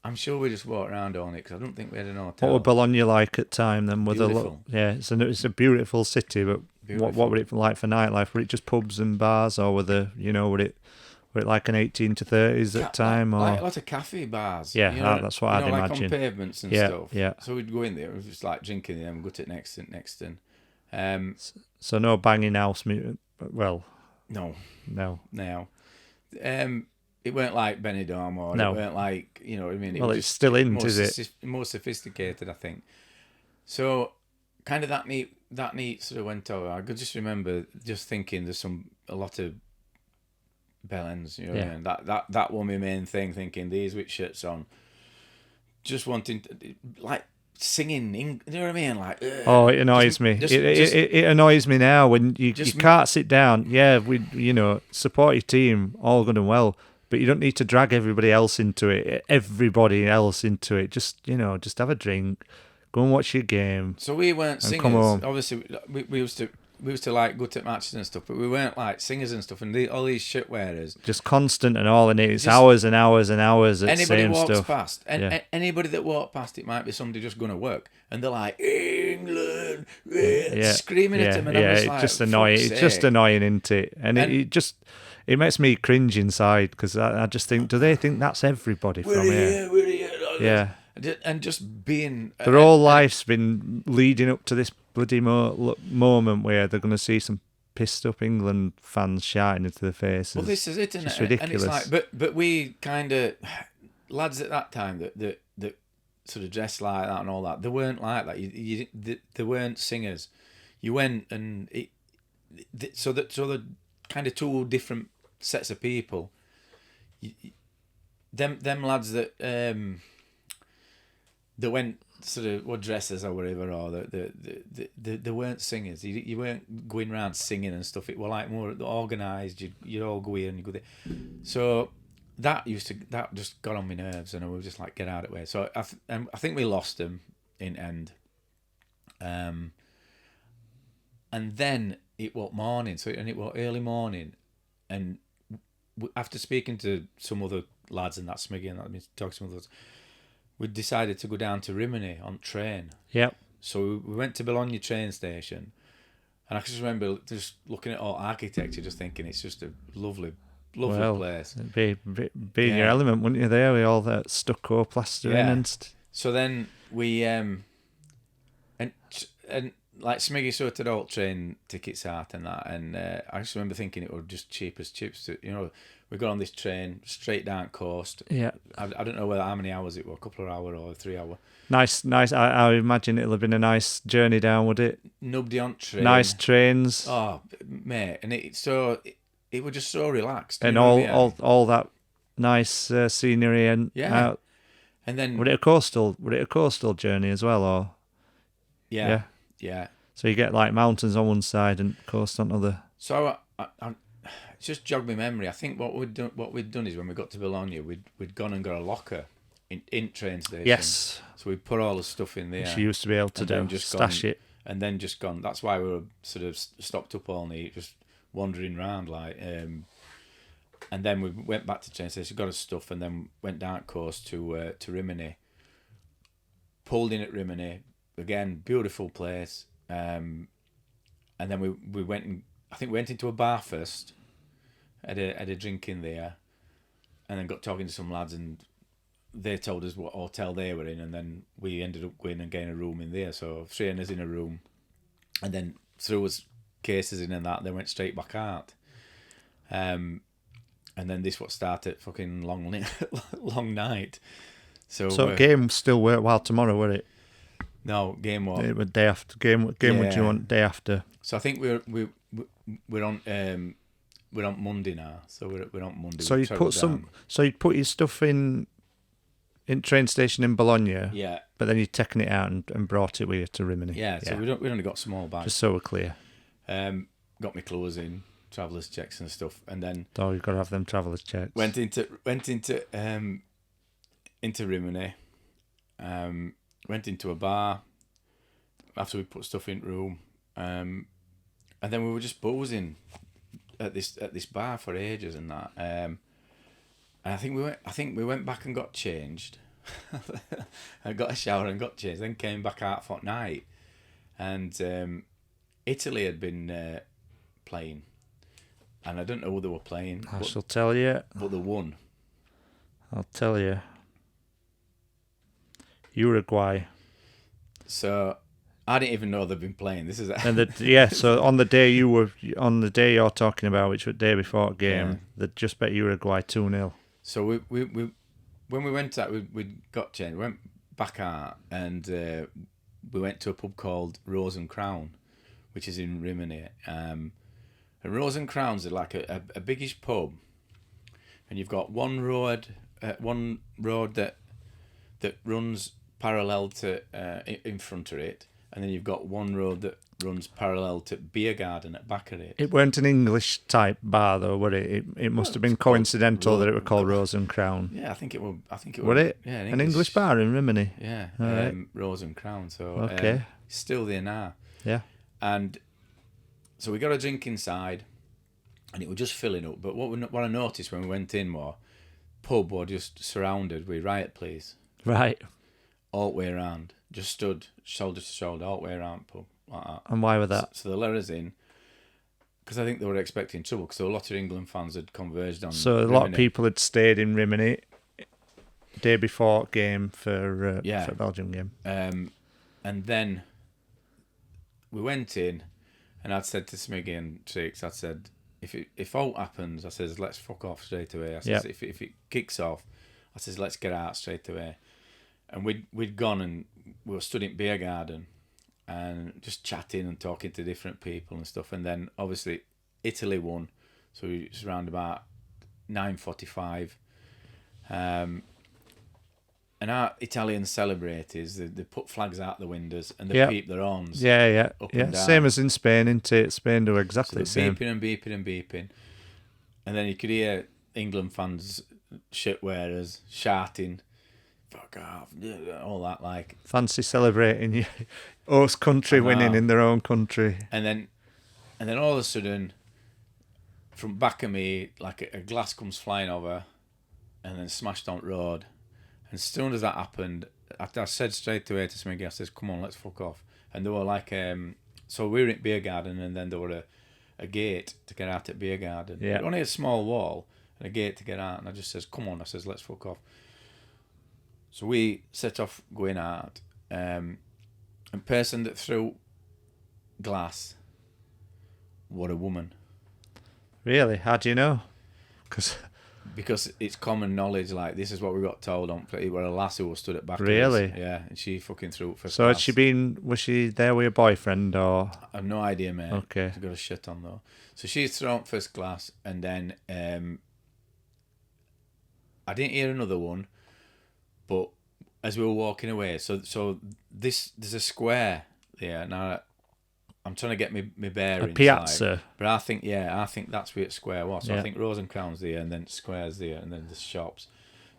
I'm sure we just walked around all night because I don't think we had an hotel. What were Bologna like at time then? Beautiful. It's a beautiful city, but Beautiful. What were it like for nightlife? Were it just pubs and bars, or were it like an 18 to 30s at time? Or Like a lot of cafe bars. Yeah, you know, that's what I'd like imagine. on pavements and Yeah, stuff. yeah. So we'd go in there, it was just like drinking them, go to next and So no banging house music. Well, no. no. It weren't like Benidorm or No. it weren't like, you know what I mean? It Well, was it's just still in, more is it? More sophisticated, I think. So kind of that neat sort of went over. I could just remember just thinking there's a lot of bellends, you know what I mean? That was my main thing, thinking these with shirts on. Just wanting to, like singing, you know what I mean? Like it annoys me. It annoys me now when you can't sit down. Yeah, support your team, all good and well, but you don't need to drag everybody else into it. Just just have a drink, go and watch your game. So we weren't and singers. come home. Obviously, we used to like go to matches and stuff, but we weren't like singers and stuff. And all these shit wearers, just constant and all, and it's hours and hours and hours at anybody same walks stuff. past, anybody that walked past, it might be somebody just going to work, and they're like England, screaming at them, and I'm just like, just annoying. It's just annoying, isn't it? And it makes me cringe inside because I just think, do they think that's everybody from here? We're here. Yeah. And just being their whole life's been leading up to this bloody moment where they're going to see some pissed up England fans shouting into their faces. Well, this is it, isn't it's it? ridiculous. And it's like, but we kind of lads at that time that sort of dressed like that and all that. They weren't like that. They weren't singers. You went and so the kind of two different sets of people. Them lads that that went sort of were dressers or whatever, or they weren't singers. You weren't going around singing and stuff. It were like more organised. You'd all go here and you go there. So that just got on my nerves, and I was just like, get out of the way. So I think we lost them in end. And then it was morning, and it was early morning, and after speaking to some other lads and that Smiggy and that, I mean, talking to some others, we decided to go down to Rimini on train. Yep. So we went to Bologna train station, and I just remember just looking at all architecture, just thinking it's just a lovely place. Be in your element, wouldn't you? There with all that stucco plastering and. So then we and like Smiggy sorted all train tickets out and that, and I just remember thinking it was just cheap as chips. We got on this train straight down coast. Yeah. I don't know how many hours it was, a couple of hours or 3 hours. Nice. I imagine it'll have been a nice journey down, would it? Nobody on train. Nice trains. Oh, mate, and it was just so relaxed. And all that nice scenery and out. And then would it a coastal journey as well, or? Yeah. So you get like mountains on one side and coast on the other. So I just jogged my memory. I think what we'd done is when we got to Bologna, we'd gone and got a locker in train station. Yes. So we put all the stuff in there. Which you used to be able to do. Just stash it. And then just gone. That's why we were sort of stopped up all night, just wandering around like. And then we went back to train station, got our stuff, and then went down coast to Rimini. Pulled in at Rimini. Again, beautiful place. And then we went and I think we went into a bar first, had a drink in there, and then got talking to some lads, and they told us what hotel they were in, and then we ended up going and getting a room in there. So 3 of us in a room, and then threw us cases in and that. They went straight back out. And then this what started fucking long night. So game still worthwhile tomorrow, will it? No, game what? It was day after game. Would you want day after? So I think we're on we're on Monday now, so we're on Monday. So We you travelled put down. So you put your stuff in train station in Bologna. Yeah, But then you'd taken it out and brought it with you to Rimini. yeah. So we only got small bags. Just so we're clear. Got my clothes in, travellers checks and stuff, and then Oh, you've got to have them travellers checks. went into Rimini. Went into a bar after we put stuff in room, and then we were just boozing at this bar for ages and that. And I think we went back and got changed. I got a shower and got changed. Then came back out for night, and Italy had been playing, and I don't know who they were playing. I shall tell you. But they won. I'll tell you. Uruguay. So I didn't even know they'd been playing. This is So on the day you're talking about, which was the day before the game, they'd just bet Uruguay 2-0. So we when we went out, we got changed. We went back out, and we went to a pub called Rose and Crown, which is in Rimini. And Rose and Crown's are like a biggish pub, and you've got one road that runs parallel to in front of it, and then you've got one road that runs parallel to Beer Garden at back of it. It weren't an English type bar though, were it? It must have been coincidental that it were called Rose and Crown. Yeah, I think it was. Were it? Yeah, an English bar in Rimini. Yeah, right. Rose and Crown. So okay, it's still there now. Yeah, and so we got a drink inside, and it was just filling up. But what I noticed when we went in was pub were just surrounded with riot police. Right. All the way around, just stood shoulder to shoulder all the way around pub like that. And why were that? So they let us in because I think they were expecting trouble because a lot of England fans had converged on. So a lot of people had stayed in Rimini day before game for Belgium game. And then we went in, and I'd said to Smiggy and Trix, I said, if all happens, I says let's fuck off straight away. I says if it kicks off, I says let's get out straight away. And we'd gone and we were stood in Beer Garden and just chatting and talking to different people and stuff. And then obviously Italy won, so it was around about 9:45. And our Italian celebrators, they put flags out the windows and they peep their horns. Yeah. Up and down. Same as in Spain, isn't it? Spain do exactly the same. Beeping and beeping and beeping. And then you could hear England fans, shirt wearers, shouting, fuck off, all that like. Fancy celebrating your host country winning in their own country. And then all of a sudden, from back of me, like a glass comes flying over and then smashed on the road. And as soon as that happened, I said straight away to Smiggy, I says, come on, let's fuck off. And they were like, so we were in Beer Garden, and then there were a gate to get out at Beer Garden. Yeah. Only a small wall and a gate to get out. And I just says, come on, I says, let's fuck off. So we set off going out. And person that threw glass was a woman. Really? How do you know? Because it's common knowledge, like, this is what we got told on. It was a lass who was stood at back. Really? Of us. Yeah, and she fucking threw it for So glass. Was she there with your boyfriend, or? I have no idea, mate. Okay. She's got a shit on, though. So she's thrown first glass, and then I didn't hear another one, but as we were walking away, so there's a square there. Now, I'm trying to get my bearings. A piazza. Like, but I think that's where the square was. So yeah. I think Rose and Crown's there, and then Square's there, and then the shops.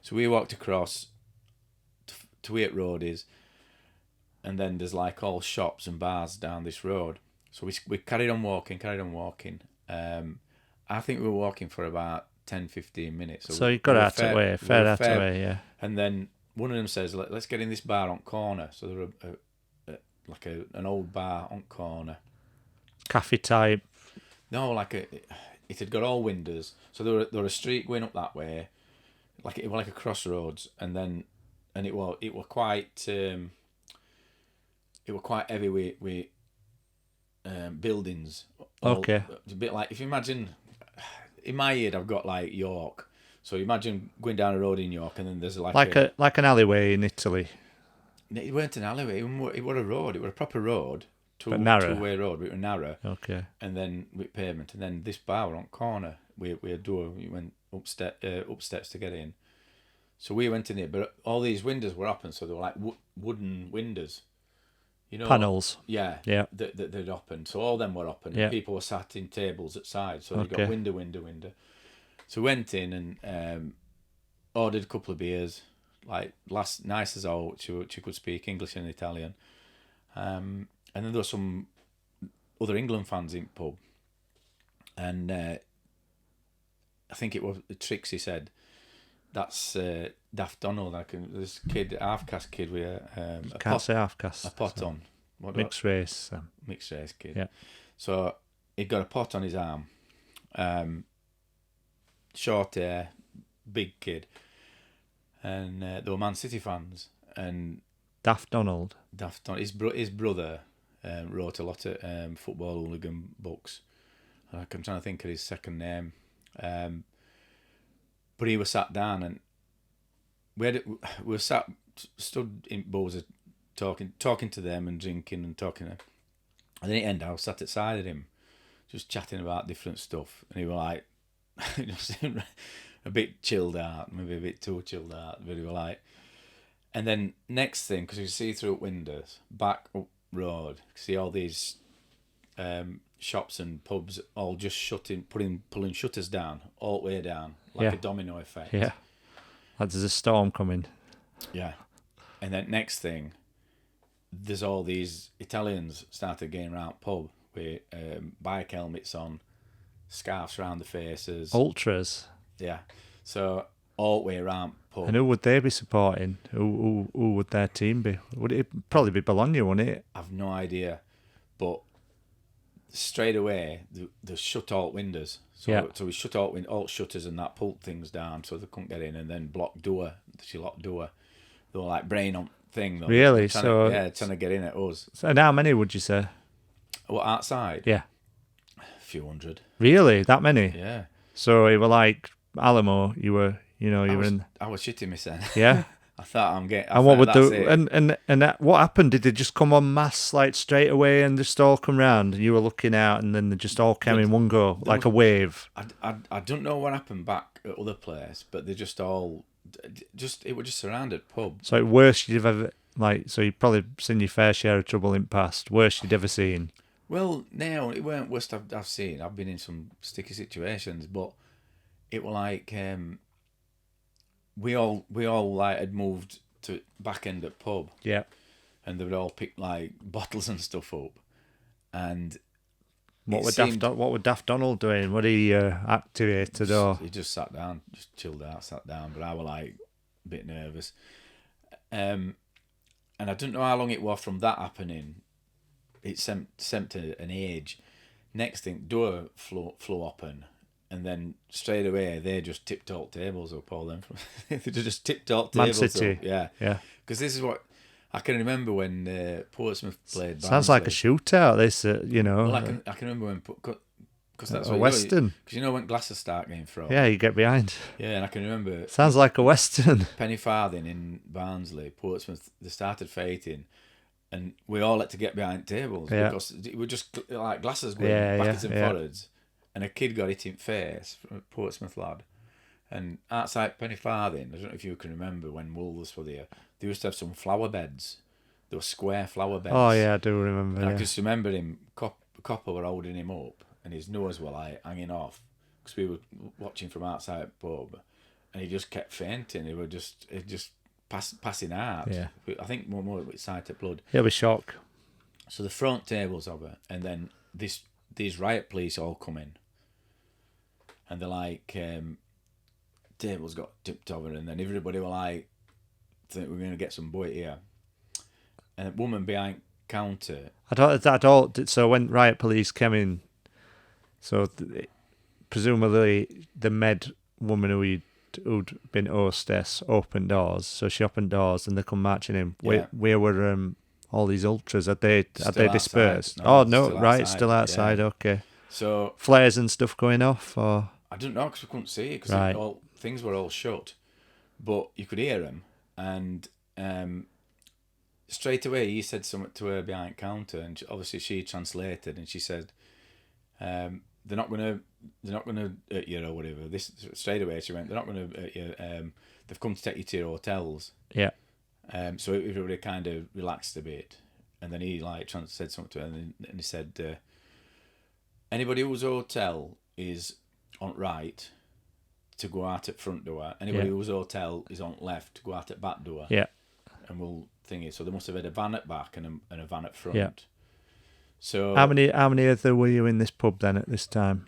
So we walked across to where the road is, and then there's like all shops and bars down this road. So we carried on walking. I think we were walking for about 10-15 minutes. So you got out of the way, fair out of the way, yeah. And then one of them says, let's get in this bar on corner. So there were like an old bar on corner. Cafe type. No, it had got all windows. So there were a street going up that way, like it was like a crossroads, and it were quite heavy with buildings. Okay. It's a bit like, if you imagine, in my head I've got like York. So imagine going down a road in York, and then there's like an alleyway in Italy. It weren't an alleyway. It was a road. It was a proper road. But narrow. two-way road, but it was narrow. Okay. And then with pavement, and then this bar were on corner. We a door. We went upstairs to get in. So we went in here, but all these windows were open, so they were like wooden windows. You know, Panels. Yeah. Yeah. That they'd opened. So all them were open. Yeah. People were sat in tables outside. So they Okay. got window. So we went in and ordered a couple of beers. Like nice as all, she could speak English and Italian. And then there were some other England fans in the pub. And I think it was Trixie said, that's Daft Donald. This kid, half-caste kid with Say half-caste. a pot on. Mixed race. Mixed race kid. Yeah. So he got a pot on his arm. Short hair, big kid. And they were Man City fans. And Daft Donald. His brother wrote a lot of football hooligan books. I'm trying to think of his second name. But he was sat down and we were stood in Boza talking to them and drinking and talking. And then at the end, I was sat outside of him, just chatting about different stuff. And he was like, a bit chilled out, maybe a bit too chilled out. But he was like, and then next thing, because you see through windows, back up road, see all these shops and pubs all just pulling shutters down, all the way down, like a domino effect. Yeah. Like there's a storm coming. Yeah. And then next thing, there's all these Italians started getting around pub with bike helmets on, scarves around the faces. Ultras. Yeah. So all the way around pub. And who would they be supporting? Who would their team be? Would it probably be Bologna, wouldn't it? I've no idea. But straight away, they shut all windows. So we shut all shutters and that, pulled things down so they couldn't get in, and then blocked door. She locked door. They were like brain on thing. Though. Really? Trying to get in at us. And how many would you say? Well, outside? Yeah. A few hundred. Really? That many? Yeah. So it were like Alamo, you were in... I was shitting myself. Yeah? I thought I'm getting... And what would what happened? Did they just come en masse like straight away and just all come round and you were looking out and then they just all came in one go, like a wave? I don't know what happened back at other places, but they just all... it was just surrounded pub. So worst you've ever... so you've probably seen your fair share of trouble in the past. Worst you'd ever seen? Well, no, it weren't worst I've seen. I've been in some sticky situations, but it were like... We all like had moved to back end at pub. Yeah. And they would all pick like bottles and stuff up. And what would Daft Donald doing? Would he activated or? He just sat down, just chilled out, sat down. But I was like a bit nervous. And I don't know how long it was from that happening. It sent to an age. Next thing, door flew open. And then straight away, they just tipped all tables up, all them. They just tipped all tables Man City. up. Yeah. Yeah. Because this is what I can remember when Portsmouth played Barnsley. Sounds like a shootout, this, Well, I can remember when... Because that's a Western. Because you know when glasses start getting thrown? Yeah, you get behind. Yeah, and I can remember... Sounds like a Western. Penny farthing in Barnsley, Portsmouth, they started fighting. And we all had to get behind tables. Because it were just like glasses going backwards and forwards. And a kid got hit in the face from a Portsmouth lad. And outside Penny Farthing, I don't know if you can remember when Wolves were there, they used to have some flower beds. They were square flower beds. Oh, yeah, I do remember. And I just remember him, copper were holding him up, and his nose were like hanging off, because we were watching from outside the pub, and he just kept fainting. He just passing out. Yeah. I think more with sight of blood. He'll be shocked. So the front tables of it, and then these riot police all come in. And they're like, tables got tipped over, and then everybody were like, think we're going to get some boy here. And a woman behind counter. So when riot police came in, so presumably the med woman who'd been hostess opened doors. So she opened doors, and they come marching in. Yeah. Where were all these ultras? Had they dispersed? No, still outside. Yeah. Okay. So flares and stuff going off, or I don't know because we couldn't see it because things were all shut, but you could hear them. And straight away he said something to her behind counter, and obviously she translated, and she said, they're not gonna hurt you or whatever. This straight away she went, they're not gonna hurt you. They've come to take you to your hotels. Yeah. So everybody kind of relaxed a bit, and then he like said something to her, and he said, anybody whose hotel is on right to go out at front door. Anybody whose hotel is on left to go out at back door. Yeah. And we'll think it. So they must have had a van at back and a van at front. Yeah. So how many other were you in this pub then at this time?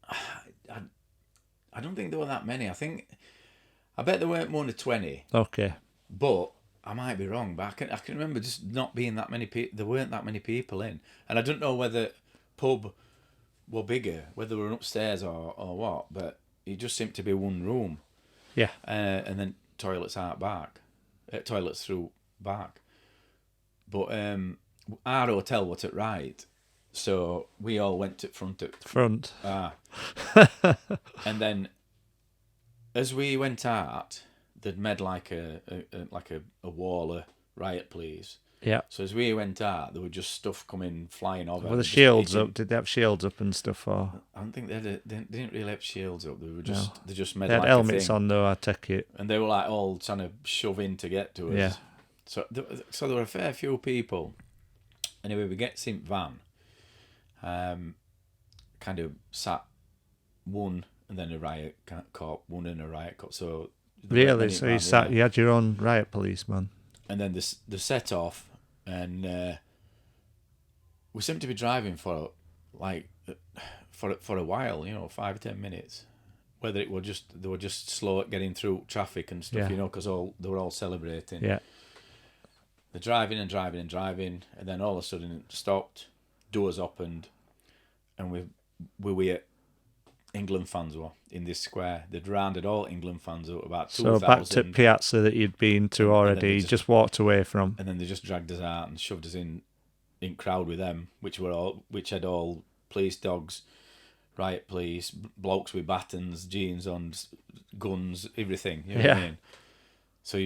I don't think there were that many. I bet there weren't more than 20. Okay. But I might be wrong. But I can remember just not being that many people. There weren't that many people in, and I don't know whether pub were bigger, whether they were upstairs or what. But it just seemed to be one room. Yeah. And then toilets out back, toilets through back. But our hotel was at right, so we all went to front. And then as we went out, they'd made like a wall of riot police. Yeah. So as we went out, there were just stuff coming flying over. Were the shields up? Did they have shields up and stuff? Or I don't think they didn't really have shields up. They were just they just made they had like helmets a thing. on though. I take it. And they were like all trying to shove in to get to us. Yeah. So there were a fair few people. Anyway, we get in van. Kind of sat one and then a riot cop, one and a riot cop. So really, so you sat. You had your own riot policeman. And then they set off, and we seemed to be driving for a while, 5 or 10 minutes. Whether it were they were just slow at getting through traffic and stuff, because they were all celebrating. Yeah. They're driving and driving and driving, and then all of a sudden it stopped, doors opened, and we were England fans were in this square. They'd rounded all England fans up, about 2,000. So back to Piazza that you'd been to already, just walked away from. And then they just dragged us out and shoved us in crowd with them, which had all police dogs, riot police, blokes with batons, jeans on, guns, everything. You know what I mean? So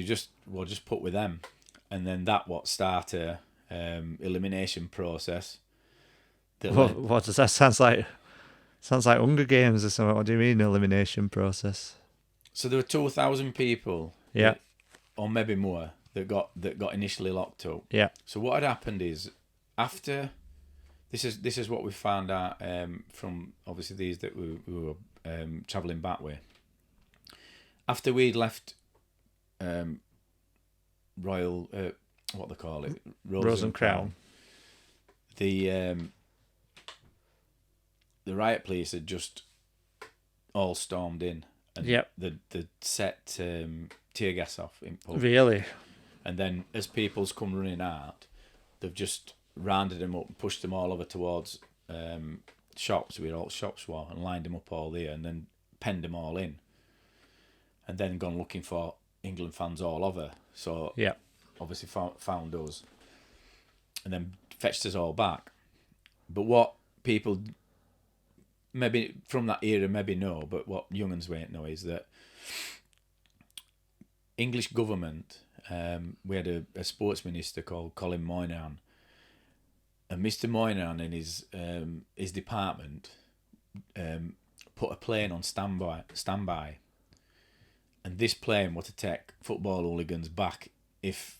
we'll just put with them. And then that what started elimination process. What does that sound like? Sounds like Hunger Games or something. What do you mean elimination process? So there were 2,000 people, or maybe more, that got initially locked up. Yeah. So what had happened is, after this is what we found out from obviously these that we were travelling back with. After we'd left Royal, what they call it, Rose and Crown. The riot police had just all stormed in, and they'd set tear gas off in pub. Really? And then as people's come running out, they've just rounded them up and pushed them all over towards shops where all shops were, and lined them up all there, and then penned them all in, and then gone looking for England fans all over. So obviously found us, and then fetched us all back. But what people maybe from that era maybe know, but what young uns won't know is that English government, we had a sports minister called Colin Moynihan, and Mr. Moynihan in his department put a plane on standby, and this plane was to take football hooligans back if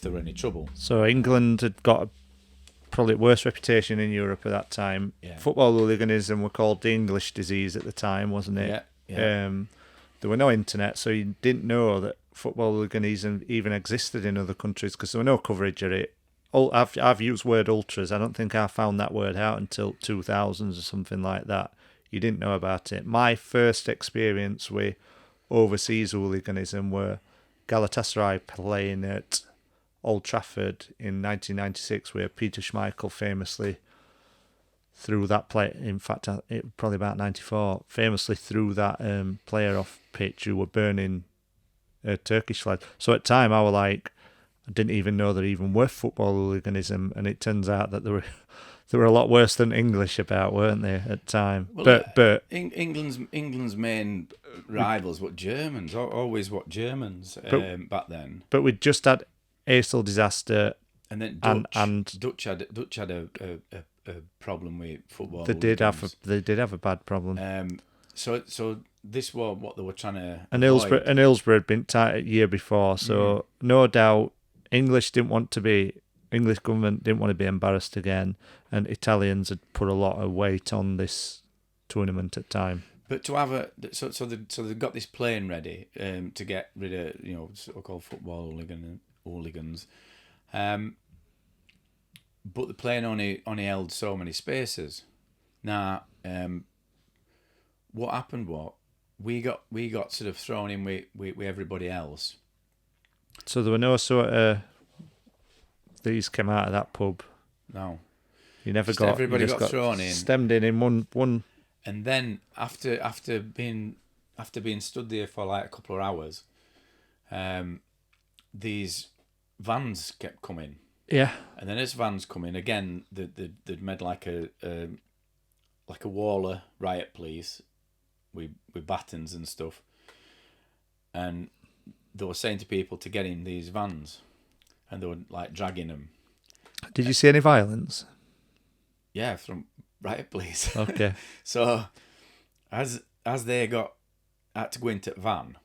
there were any trouble. So England had got probably worse reputation in Europe at that time. Yeah. Football hooliganism were called the English disease at the time, wasn't it? Yeah. There were no internet, so you didn't know that football hooliganism even existed in other countries because there were no coverage of it. I've used word ultras. I don't think I found that word out until 2000s or something like that. You didn't know about it. My first experience with overseas hooliganism were Galatasaray playing at Old Trafford in 1996, where Peter Schmeichel famously threw that play. In fact, probably about 94, famously threw that player off pitch who were burning a Turkish flag. So at the time, I was like, I didn't even know there even were football hooliganism, and it turns out that there were a lot worse than English about, weren't they, at the time? Well, but England's main rivals were Germans, always Germans back then. But we'd just had Aysel disaster, And then and Dutch had a problem with football. they did have a bad problem. So this was what they were trying to And avoid. Hillsborough had been tight a year before, so no doubt English government didn't want to be embarrassed again, and Italians had put a lot of weight on this tournament at time. But to have so they've got this plane ready to get rid of so-called football hooligans. But the plane only held so many spaces. Now, what happened was we got sort of thrown in with everybody else. So there were no sort of these came out of that pub. No, you never just got. Everybody got thrown in, stemmed in one. And then after being stood there for like a couple of hours, these vans kept coming. Yeah. And then as vans come in again, they'd made like a wall of riot police with batons and stuff, and they were saying to people to get in these vans, and they were like dragging them. Did you see any violence? Yeah, from riot police. Okay. So as they had to go into the van,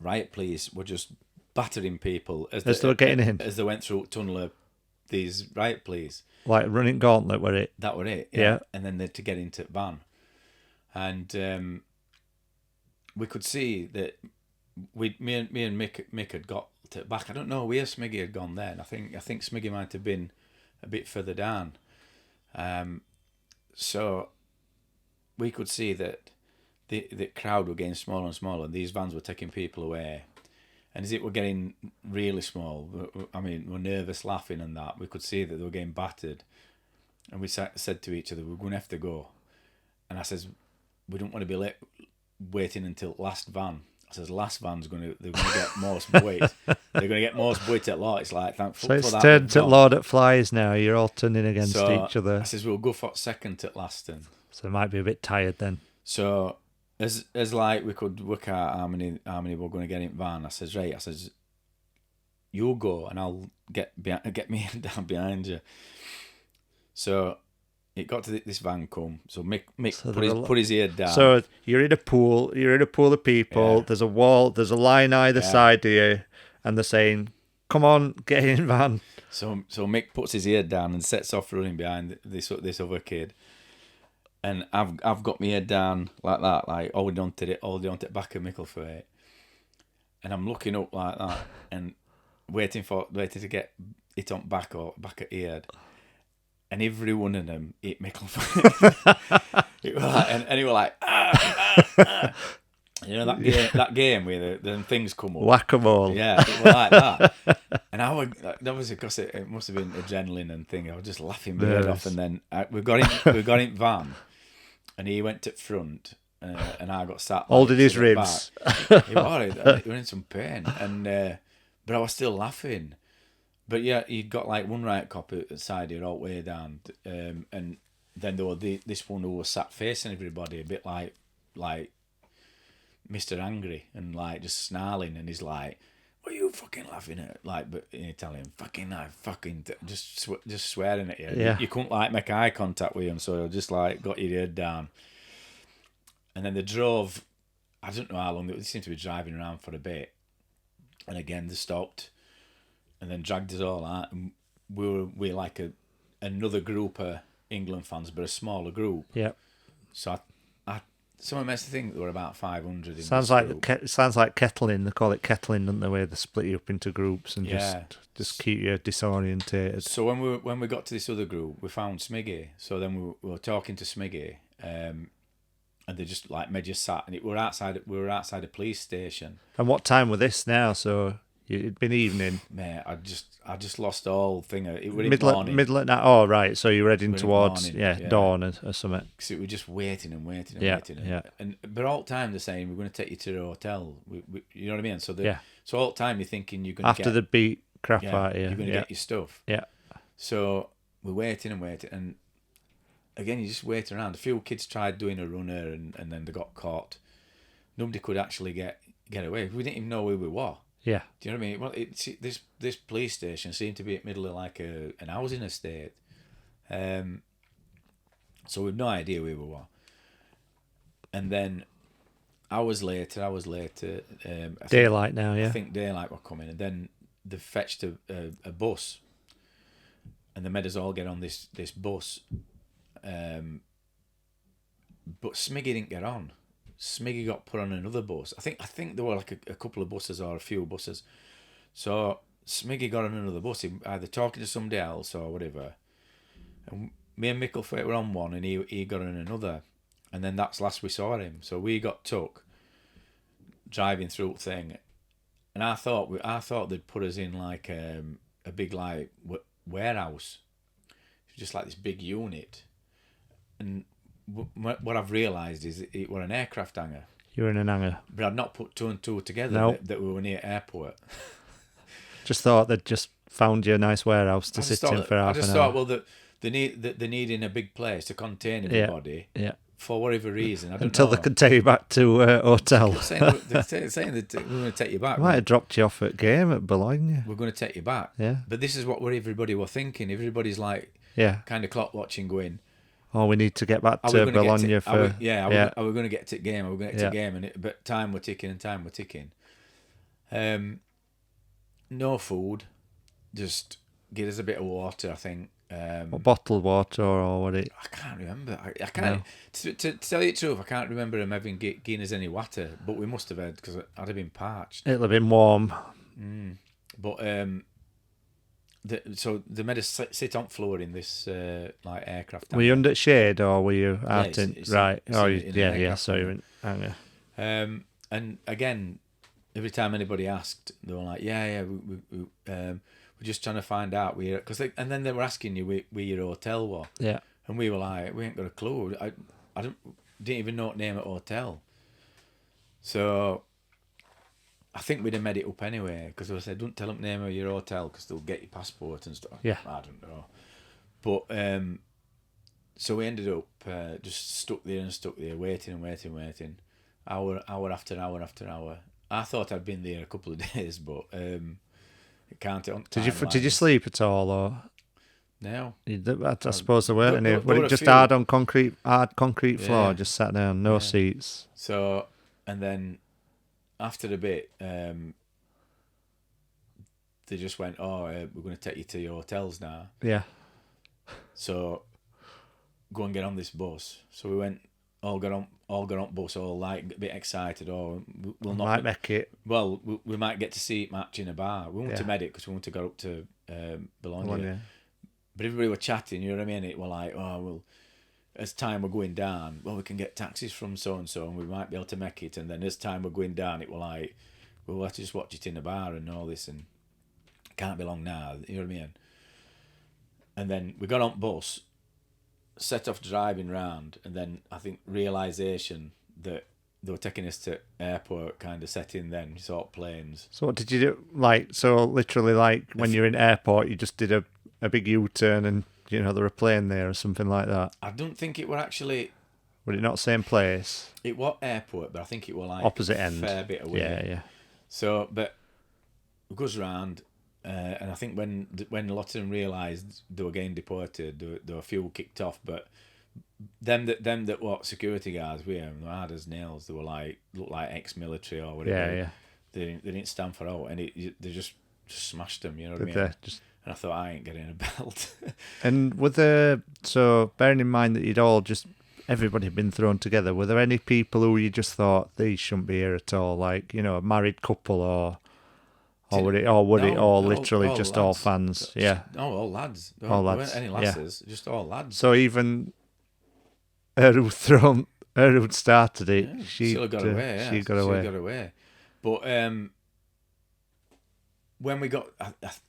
riot police were just battering people as they were getting in, as they went through tunnel of these riot police, like running gauntlet. Were it? That were it. Yeah. And then they had to get into the van, and we could see that me and Mick had got to the back. I don't know where Smiggy had gone then. I think Smiggy might have been a bit further down. So we could see that the crowd were getting smaller and smaller, and these vans were taking people away. And as it were getting really small, I mean, we're nervous, laughing and that, we could see that they were getting battered. And we said to each other, we're going to have to go. And I says, we don't want to be waiting until last van. I says, last van's they're going to get most buoyed. They're going to get most buoyed at lot. It's like, thank so for it's that. turned to Lord at Flies now. You're all turning against each other. I says, we'll go for second at last. So it might be a bit tired then. So as like we could work out how many we're going to get in van, I says, right, I says, you go and I'll get me down behind you. So it got to this van come. So Mick put his ear down. So you're in a pool of people. Yeah. There's a wall. There's a line either side of you, and they're saying, "Come on, get in van." So Mick puts his ear down and sets off running behind this other kid. And I've got my head down like that, like holding on to the back of Mickle for it. And I'm looking up like that and waiting to get it on back at ear. And every one of them hit Mickle for it. And he was like, ah. You know that game where the things come up. Whack-a-mole. Yeah, it was like that. And that was because it must have been adrenaline and thing. I was just laughing my head off. And then we got in van. And he went to front, and I got sat. Holding his ribs. He was in some pain, and but I was still laughing. But yeah, he'd got like one right cop at the side here, all the way down, and then there was this one who was sat facing everybody, a bit like Mr. Angry, and like just snarling, and he's like, "What are you fucking laughing at?" Like, but in Italian, just swearing at you. Yeah. You couldn't like make eye contact with him, so just like got your head down. And then they drove. I don't know how long they seemed to be driving around for a bit, and again they stopped, and then dragged us all out. And we like another group of England fans, but a smaller group. Yeah. So someone makes me think there were about 500 in sounds like kettling. They call it kettling, don't they? Where they split you up into groups and just keep you disorientated. So when we got to this other group, we found Smiggy. So then we were talking to Smiggy, and they just like made us sat, and we were outside a police station. And what time was this now? So it'd been evening. Mate, I just lost the whole thing. It was morning. Middle at night. Oh, right. So you were heading towards dawn or something. Because we were just waiting and waiting. But all the time they're saying we're going to take you to the hotel. You know what I mean? So so all the time you're thinking you're going to after the beat crap out of you. You're going to get your stuff. Yeah. So we're waiting, and again you just wait around. A few kids tried doing a runner and then they got caught. Nobody could actually get away. We didn't even know where we were. Yeah. Do you know what I mean? Well, this police station seemed to be in the middle of like an housing estate. So we've no idea where we were. And then hours later, Daylight now, I yeah. think daylight were coming, and then they fetched a bus, and they made us all get on this bus. But Smiggy didn't get on. Smiggy got put on another bus. I think there were like a couple of buses or a few buses. So Smiggy got on another bus, either talking to somebody else or whatever. And me and Micklethwaite were on one, and he got on another. And then that's last we saw him. So we got took driving through the thing, and I thought they'd put us in like a big like warehouse, just like this big unit. And what I've realised is it were an aircraft hangar. You were in an hangar. But I'd not put two and two together that we were near airport. Just thought they'd just found you a nice warehouse to sit in for half an hour. I just thought, well, that they're needing a big place to contain everybody. Yeah. For whatever reason, I don't Until know. they could take you back to hotel. They're saying that we're going to take you back. Might have dropped you off at game at Bologna. We're going to take you back. Yeah. But this is what everybody were thinking. Everybody's like, kind of clock watching, going, oh, we need to get back to Bologna for... Are we going to get to game? Are we going to get to game? But time were ticking. No food. Just give us a bit of water, I think. Bottled water or what it... I can't remember. I can't... No. To tell you the truth, I can't remember him having given us any water, but we must have had, because I'd have been parched. It'll have been warm. But... so they made us sit on floor in this like aircraft hangar. Were you under shade or were you out in right? So you're in hangar. And again, every time anybody asked, they were like, we're just trying to find out where, and then they were asking you where your hotel was. Yeah. And we were like, we ain't got a clue. I didn't even know the name of the hotel. So I think we'd have made it up anyway, because I said, don't tell them the name of your hotel because they'll get your passport and stuff. Yeah. I don't know. But, so we ended up just stuck there, waiting. Hour after hour. I thought I'd been there a couple of days, but it can't. Did you sleep at all, or? No. I suppose there weren't any. Were it just hard concrete floor, just sat down, no seats? So, and then after a bit, they just went, we're going to take you to your hotels now. Yeah. So, go and get on this bus. So we went, all got on bus, all like a bit excited. We'll not make it. Well, we might get to see it match in a bar. We went to Medic because we want to go up to Bologna. But everybody were chatting, you know what I mean? It were like, as time we're going down, we can get taxis from so-and-so and we might be able to make it. And then as time we're going down, it were like, we'll have to just watch it in the bar and all this, and it can't be long now, you know what I mean? And then we got on bus, set off driving round, and then I think realisation that they were taking us to airport kind of set in then, sort of planes. So what did you do? So literally when you're in airport, you just did a big U-turn and, there were a plane there or something like that? I don't think it were actually... Was it not same place? It was airport, but I think it were like... Opposite end. A fair bit away. Yeah. So, but it goes round, and I think when a lot of them realised they were getting deported, there were a few kicked off, but them that what security guards were hard as nails. They were looked like ex-military or whatever. Yeah. They didn't stand for out, and they just smashed them. You know what I mean? And I thought, I ain't getting a belt. And so bearing in mind that everybody had been thrown together, were there any people who you just thought these shouldn't be here at all? Like, a married couple or would it all literally all just lads. All fans? Yeah. No, all lads. All lads. There weren't any lasses, just all lads. So even her who started it, she got away. She got away. But when we got,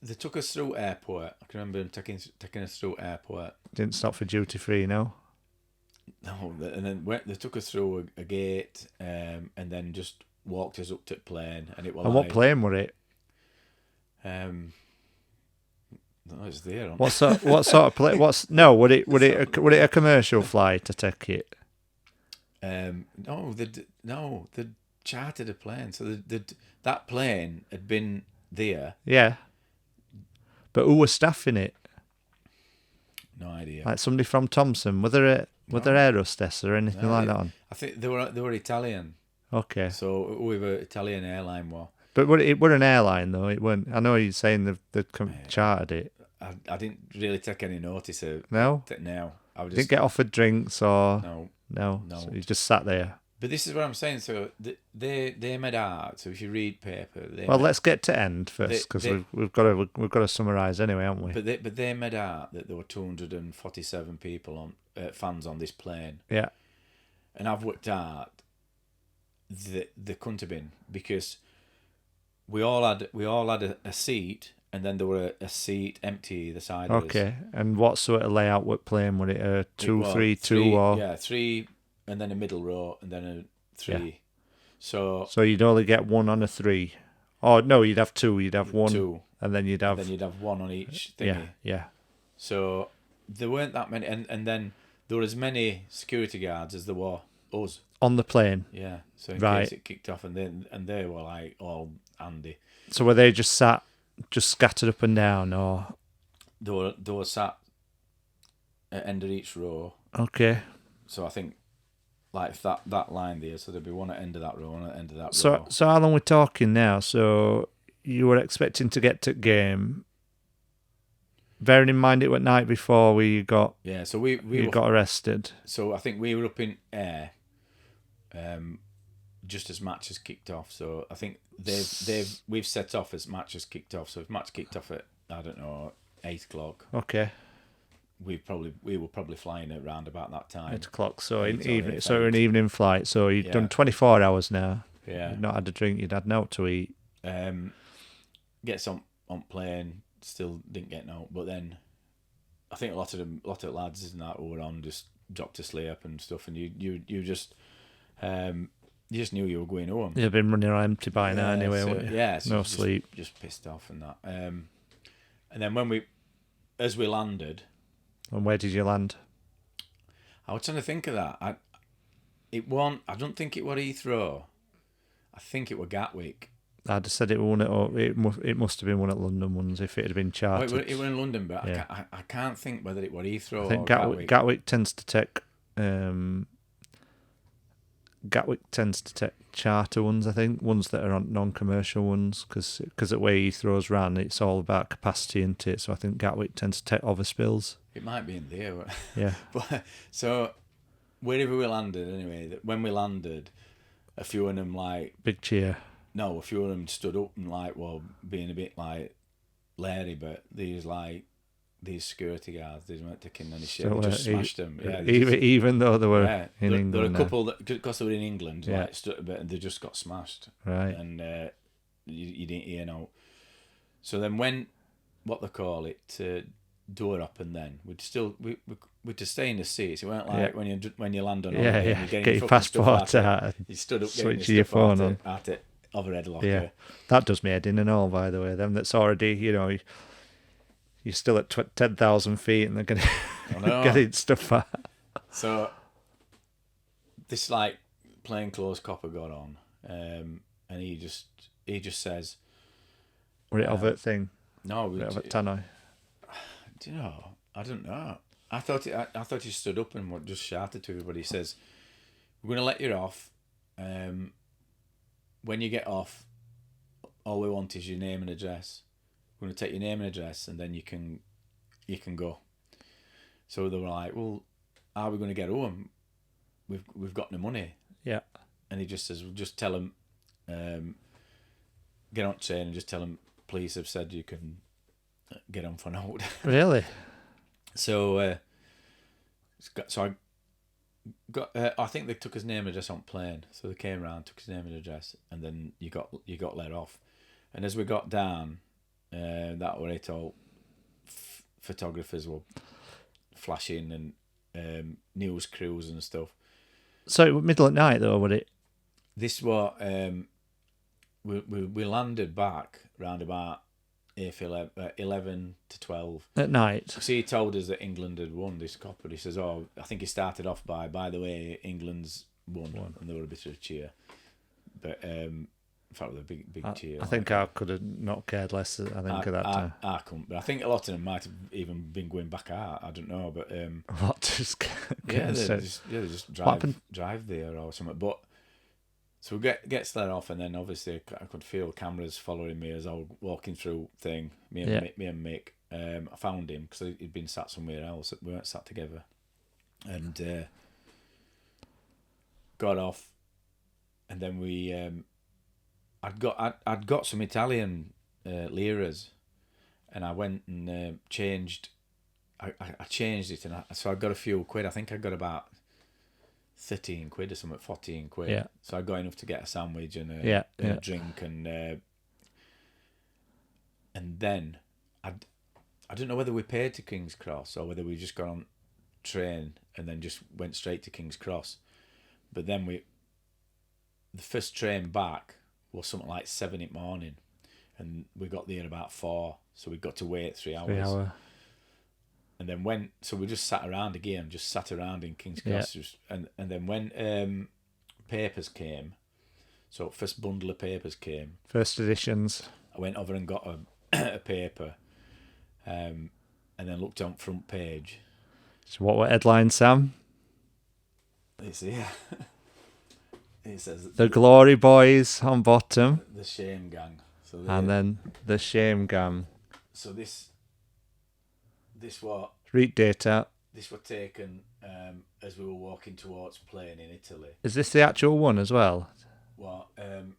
they took us through airport. I can remember them taking us through airport. Didn't stop for duty free, no. No, and then they took us through a gate, and then just walked us up to the plane, and it was. And what plane were it? No, it's there. What sort of plane? Would it a commercial flight? I take it. No, they chartered a plane. So that plane had been there. Yeah. But who was staffing it? No idea. Like somebody from Thomson? Were there air hostess or anything like that on? I think they were Italian. Okay. So whoever Italian airline was. But it were an airline though. It weren't. I know you're saying they've chartered it. I didn't really take any notice of No. No. I was Didn't get offered drinks or no. So you just sat there. But this is what I'm saying. So they made out. So if you read paper, Let's get to end first because we've got to summarise anyway, haven't we? But they made out that there were 247 people on fans on this plane. Yeah. And I've worked out that there couldn't have been because we all had a seat, and then there were a seat empty either side of us. Okay. And what sort of layout what plane? Were it a 2-3-2 or? Yeah, 3, and then a middle row, and then a 3. Yeah. So you'd only get one on a 3. Oh no, you'd have 2. You'd have 1, 2, and then you'd have 1 on each thingy. Yeah. So there weren't that many, and then there were as many security guards as there were us on the plane. Yeah. So in case it kicked off, and they were like all handy. So were they just scattered up and down, or they were sat at end of each row. Okay. So I think like that line there, so there'd be one at end of that row, one at end of that row. So how long we're talking now? So you were expecting to get to game, bearing in mind it was night before we got So we got arrested. So I think we were up in air, just as matches kicked off. So I think we've set off as matches kicked off. So if match kicked off at 8:00. Okay. We were probably flying at around about that time. 8:00. So an evening flight. So you've done 24 hours now. Yeah. You've not had a drink. You'd had no to eat. Gets on plane. Still didn't get no. But then I think a lot of lads and that who were on just dropped asleep and stuff. And you just knew you were going home. You've been running around empty by now anyway. So no sleep. Just pissed off and that. And then as we landed. And where did you land? I was trying to think of that. I don't think it was Heathrow. I think it was Gatwick. I'd have said it must have been one of the London ones if it had been chartered. It was in London, but I can't think whether it was Heathrow I think or Gatwick. Gatwick tends to take charter ones. I think ones that are on non-commercial ones because the way Heathrow's ran, it's all about capacity, isn't it? So I think Gatwick tends to take overspills. It might be in there. Yeah. But so wherever we landed, anyway, when we landed, a few of them like big cheer. No, a few of them stood up and being a bit like Larry, but these security guards, they weren't taking any shit. They just smashed them. Yeah, even though they were in England. There were a couple that, because they were in England, stood a bit and they just got smashed. Right. And you didn't hear no. So then when, what they call it, door open, then we'd just stay in the seats. It weren't like when you land on holiday, you get your passport out. You stood up, switch your phone on at it. Overhead locker. Yeah, that does me head in and all. By the way, them that's already you're still at 10,000 feet and they're gonna getting stuff out. So this like plainclothes copper got on, and he just says, "Were it overt thing?" No, were it overt tannoy? Do you know? I don't know. I thought he stood up and just shouted to everybody. He says, "We're going to let you off. When you get off, all we want is your name and address. We're going to take your name and address, and then you can go." So they were like, "Well, how are we going to get home? We've got no money." Yeah. And he just says, "Well, just tell them, get on train and just tell them police have said you can get on for note." Really? So, I got. I think they took his name and address on plane. So they came around, took his name and address, and then you got let off. And as we got down, that were it all. Photographers were flashing and news crews and stuff. So middle at night though, would it? This was we landed back round about 11 to 12 at night. So he told us that England had won this cup, but he says, "Oh, I think he started off by the way, England's won," and there were a bit of a cheer. But in fact, with a big cheer. I think I could have not cared less. I think at that time. I couldn't, but I think a lot of them might have even been going back out. I don't know, but What just they just drive there or something. But so we gets let off, and then obviously I could feel cameras following me as I was walking through thing. Me and Mick. I found him because he'd been sat somewhere else. We weren't sat together, and got off, and then we. I'd got some Italian liras, and I went and changed. I changed it, and so I got a few quid. I think I got about 13 quid or something, 14 quid. Yeah. So I got enough to get a sandwich and a drink, and then I don't know whether we paid to King's Cross or whether we just got on train and then just went straight to King's Cross. But then the first train back was something like 7 in the morning, and we got there about 4, so we got to wait 3 hours. 3 hours. And then so we just sat around in King's Cross, and then when papers came, so first bundle of papers came, first editions, I went over and got a paper, and then looked on front page. So what were headlines, Sam? It's here. It says the Glory Boys on bottom, the Shame Gang, and then the Shame Gang. So this what read data. This was taken as we were walking towards playing in Italy. Is this the actual one as well? What and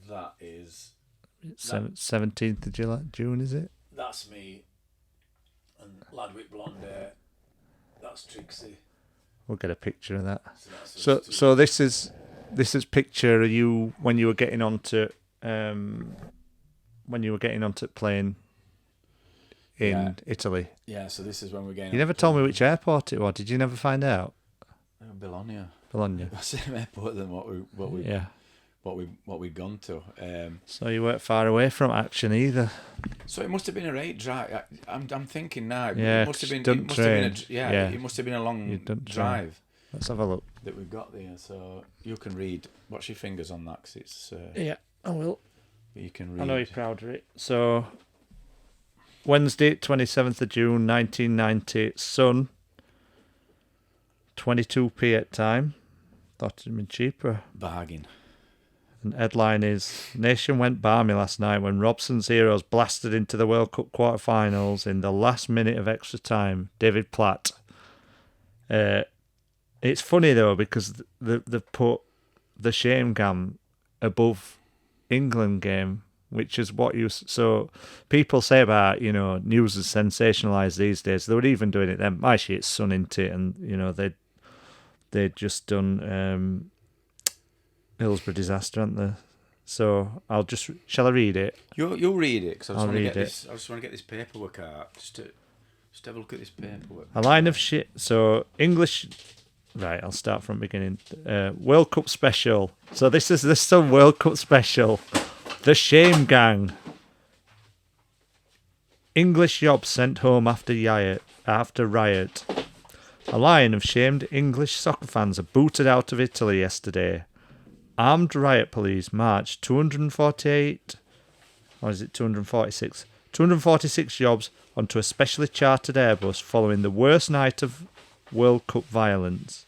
that is 17th of June, is it? That's me, and lad with blonde hair. That's Trixie. We'll get a picture of that. So this is picture of you when you were getting onto playing in Italy. Yeah, so this is when we're getting. You never told me which airport it was. Did you never find out? Bologna. Same airport than what we'd gone to. So you weren't far away from action either. So it must have been a right drive. I'm thinking now. Yeah, it must have been. It must have been a long drive. Let's have a look. That we got there. So you can read. Watch your fingers on that, 'cause it's. Yeah, I will. You can read. I know you're proud of it. So Wednesday, 27th of June, 1990. Sun. 22p at time. Thought it'd been cheaper. Bargain. And headline is, Nation went balmy last night when Robson's Heroes blasted into the World Cup quarterfinals in the last minute of extra time. David Platt. It's funny though, because they put the Shame Gang above England game, which is what you... So people say about, news is sensationalised these days. They were even doing it then. My shit's Sun into it, and, they'd just done... Hillsborough disaster, aren't they? So shall I read it? You'll read it, because I just want to get this paperwork out. Just have a look at this paperwork. A line of shit. So English. Right, I'll start from the beginning. World Cup special. So this is the World Cup special. The Shame Gang. English yobs sent home after riot. A line of shamed English soccer fans are booted out of Italy yesterday. Armed riot police marched 246 jobs onto a specially chartered Airbus following the worst night of World Cup violence.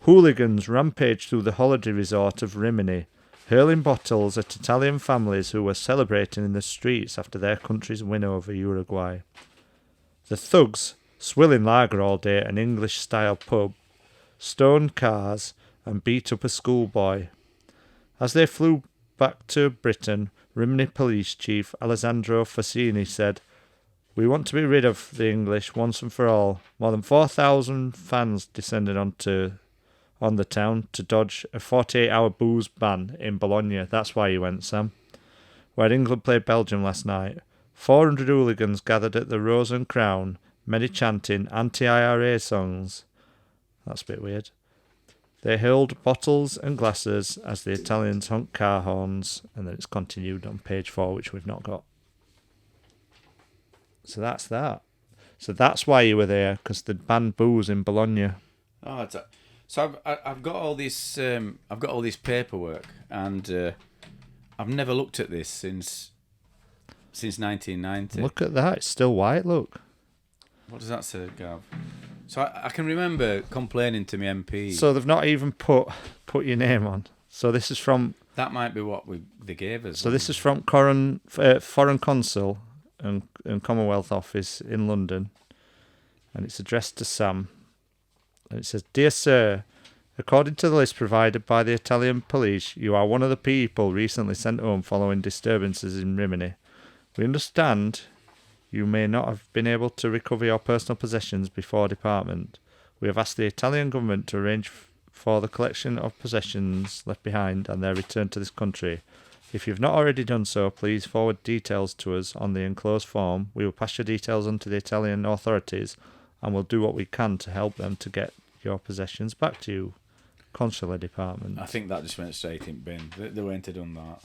Hooligans rampaged through the holiday resort of Rimini, hurling bottles at Italian families who were celebrating in the streets after their country's win over Uruguay. The thugs, swilling lager all day at an English-style pub, stoned cars and beat up a schoolboy. As they flew back to Britain, Rimini Police Chief Alessandro Fassini said, "We want to be rid of the English once and for all." More than 4,000 fans descended on the town to dodge a 48-hour booze ban in Bologna. That's why you went, Sam. Where England played Belgium last night. 400 hooligans gathered at the Rose and Crown, many chanting anti-IRA songs. That's a bit weird. They hurled bottles and glasses as the Italians honked car horns, and then it's continued on page 4, which we've not got. So that's that. So that's why you were there, because they'd banned booze in Bologna. Oh, So I've got all this paperwork, and I've never looked at this since 1990. Look at that. It's still white, look. What does that say, Gav? So I can remember complaining to my MP. So they've not even put your name on. So this is from... That might be what they gave us. So this is from Foreign Consul and Commonwealth Office in London. And it's addressed to Sam. And it says, "Dear Sir, according to the list provided by the Italian police, you are one of the people recently sent home following disturbances in Rimini. We understand you may not have been able to recover your personal possessions before department. We have asked the Italian government to arrange for the collection of possessions left behind and their return to this country. If you've not already done so, please forward details to us on the enclosed form. We will pass your details on to the Italian authorities and will do what we can to help them to get your possessions back to you. Consular Department." I think that just went straight in bin. They went to done that,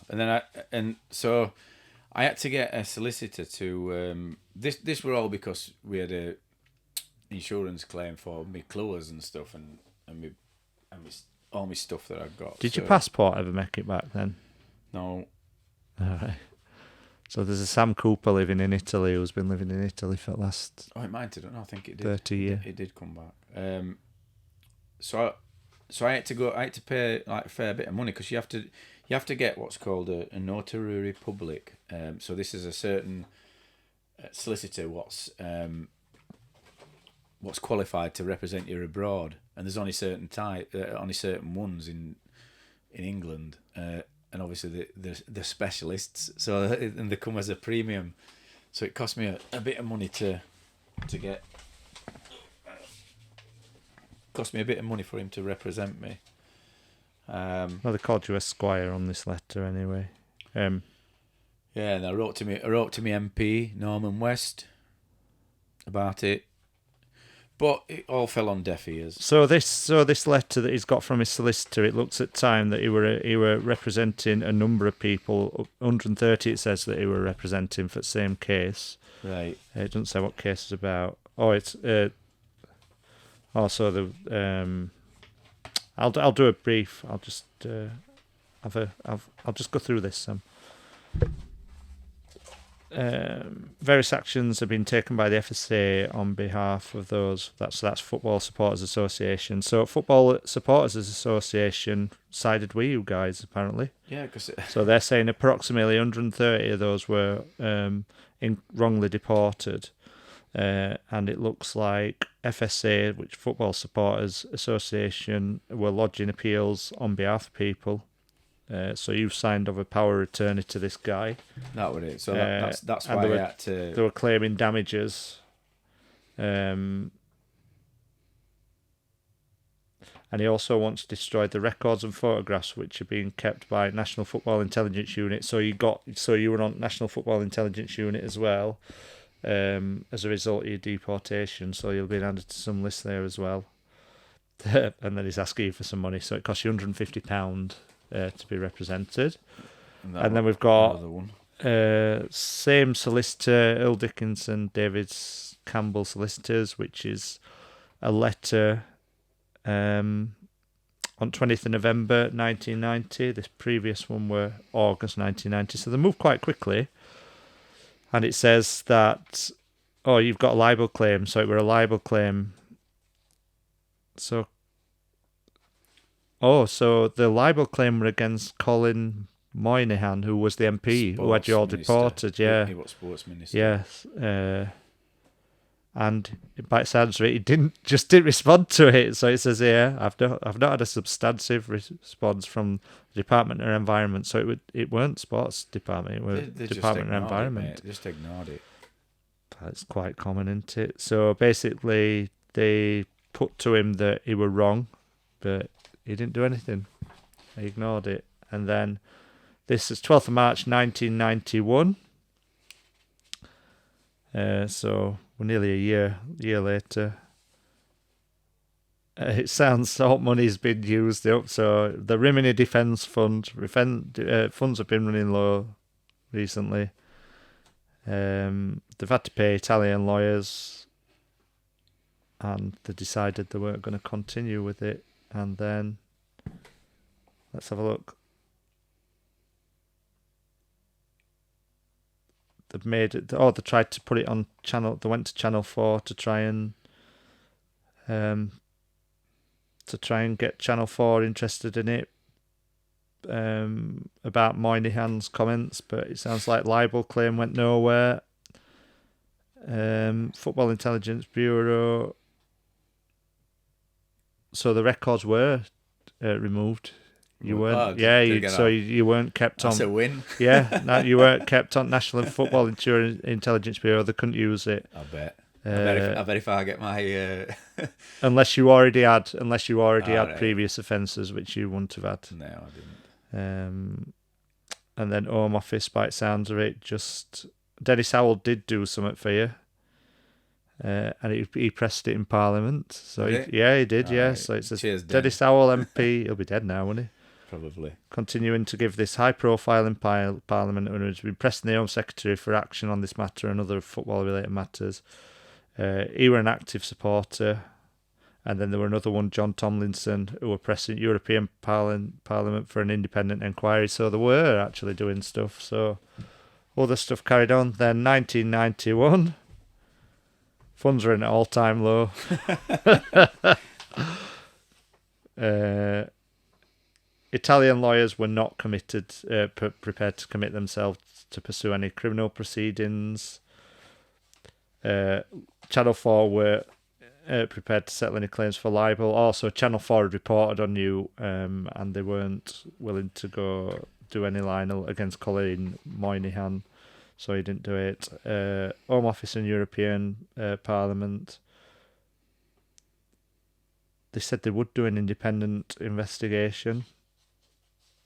and so I had to get a solicitor to. This were all because we had a insurance claim for me clothes and stuff, and all my stuff that I've got. Did your passport ever make it back then? No. All right. So there's a Sam Cooper living in Italy who's been living in Italy for the last... Oh, it might have done. I think it did. 30 years. It did come back. So I had to pay like a fair bit of money because you have to get what's called a notary public. So this is a certain solicitor what's qualified to represent you abroad, and there's only certain ones in England, and obviously the specialists. So and they come as a premium. So it cost me a bit of money to get. Cost me a bit of money for him to represent me. Well, they called you Esquire on this letter anyway. Yeah, and I wrote to me MP Norman West about it, but it all fell on deaf ears. So this letter that he's got from his solicitor, it looks at time that he were representing a number of people. 130 it says that he were representing for the same case. Right. It doesn't say what case it's about. Oh, it's also the I'll do a brief. I'll just I'll just go through this. Various actions have been taken by the FSA on behalf of those. That's Football Supporters Association. So Football Supporters Association sided with you guys apparently. Yeah, because so they're saying approximately 130 of those were wrongly deported, and it looks like FSA, which Football Supporters Association, were lodging appeals on behalf of people. So you've signed over power of attorney to this guy. That was it. So that's why I had to... They were claiming damages. And he also wants to destroy the records and photographs which are being kept by National Football Intelligence Unit. So you were on National Football Intelligence Unit as well, as a result of your deportation. So you'll be added to some list there as well. And then he's asking you for some money. So it costs you £150. To be represented, and then we've got same solicitor, Earl Dickinson, David Campbell Solicitors, which is a letter on 20th of November 1990. This previous one were August 1990, so they move quite quickly. And it says that you've got a libel claim, so it were a libel claim. So the libel claim were against Colin Moynihan, who was the MP who had you all deported. Yeah, he was sports minister. Yes, and by the sounds of it, he didn't respond to it. So it says here, I've not had a substantive response from the Department of Environment. So it weren't Sports Department, it was Department of Environment. Just ignored it. That's quite common, isn't it? So basically, they put to him that he were wrong, but he didn't do anything. He ignored it. And then this is 12th of March 1991. So we're nearly a year later. It sounds all money's been used up. So the Rimini Defence Fund, funds have been running low recently. They've had to pay Italian lawyers, and they decided they weren't going to continue with it. And then let's have a look. They've made it. Oh, they tried to put it on channel. They went to Channel 4 to try and get Channel 4 interested in it. About Moynihan's comments, but it sounds like libel claim went nowhere. Football Intelligence Bureau. So the records were removed. You weren't. You weren't kept on. That's a win. Yeah, you weren't kept on National Football Intelligence Bureau. They couldn't use it. I bet. I bet if I get my unless you already had right. previous offences, which you wouldn't have had. No, I didn't. And then Home Office, by it sounds of it, just Dennis Howell did do something for you, and he pressed it in Parliament. So he did. Yeah. Right. So it says Cheers, Dennis Howell MP. He'll be dead now, won't he? Probably. Continuing to give this high profile in Parliament, and has been pressing the Home Secretary for action on this matter and other football related matters. He were an active supporter. And then there were another one, John Tomlinson, who were pressing European Parliament for an independent inquiry. So they were actually doing stuff. So other stuff carried on. Then 1991, funds were in an all-time low. Italian lawyers were not prepared to commit themselves to pursue any criminal proceedings. Channel 4 were prepared to settle any claims for libel. Also, Channel 4 had reported on you, and they weren't willing to go do any line against Colin Moynihan, so he didn't do it. Home Office and European Parliament, they said they would do an independent investigation,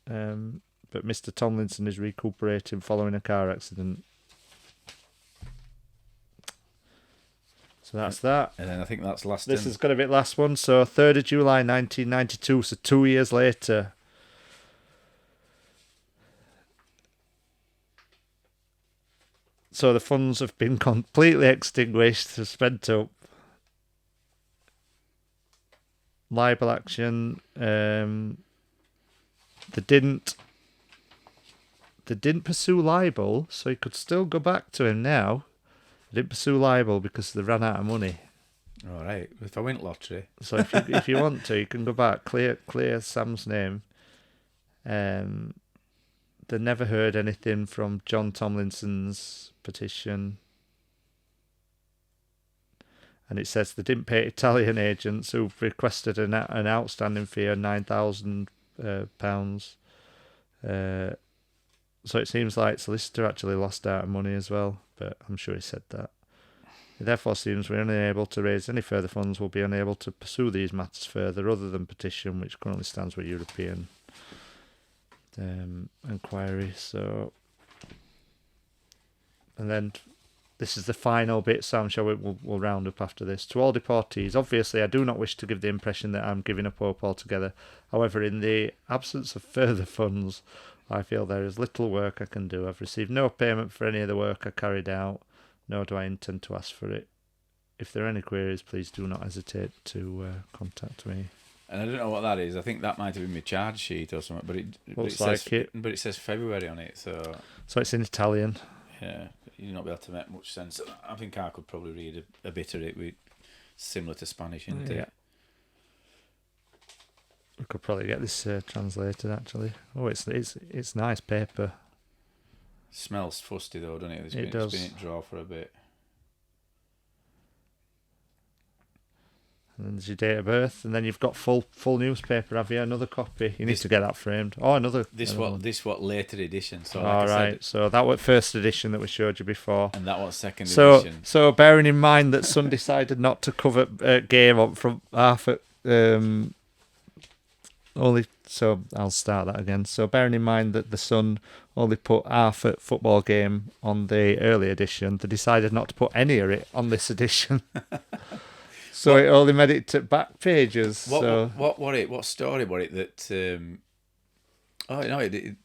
but Mr. Tomlinson is recuperating following a car accident. So that's that. And then I think that's last. This is going to be the last one. So 3rd of July 1992, so 2 years later. So the funds have been completely extinguished, spent up. Libel action. They didn't pursue libel, so you could still go back to him now. They didn't pursue libel because they ran out of money. All right. If I win lottery. So if you want to, you can go back, clear Sam's name. They never heard anything from John Tomlinson's petition. And it says they didn't pay Italian agents who've requested an outstanding fee of £9,000. So it seems like solicitor actually lost out of money as well, but I'm sure he said that. It therefore seems we're unable to raise any further funds. We'll be unable to pursue these matters further other than petition, which currently stands with European inquiry. So, and then this is the final bit, Sam, we'll round up after this. To all deportees, obviously I do not wish to give the impression that I'm giving up hope altogether. However, in the absence of further funds, I feel there is little work I can do. I've received no payment for any of the work I carried out, nor do I intend to ask for it. If there are any queries, please do not hesitate to contact me. And I don't know what that is. I think that might have been my charge sheet or something, but it says February on it, so it's in Italian. Yeah, you're not be able to make much sense. I think I could probably read a bit of it, similar to Spanish, isn't it? We could probably get this translated, actually. Oh, it's nice paper. Smells fusty though, doesn't it? It does. It's been in drawer for a bit. And then there's your date of birth, and then you've got full newspaper. Have you another copy? You need to get that framed. Oh, another. This later edition. So all like right. So that was first edition that we showed you before, and that was second edition. So bearing in mind that Sun decided not to cover game up from half at only. So I'll start that again. So bearing in mind that the Sun only put half at football game on the early edition, they decided not to put any of it on this edition. So it only made it to back pages. What story was it that?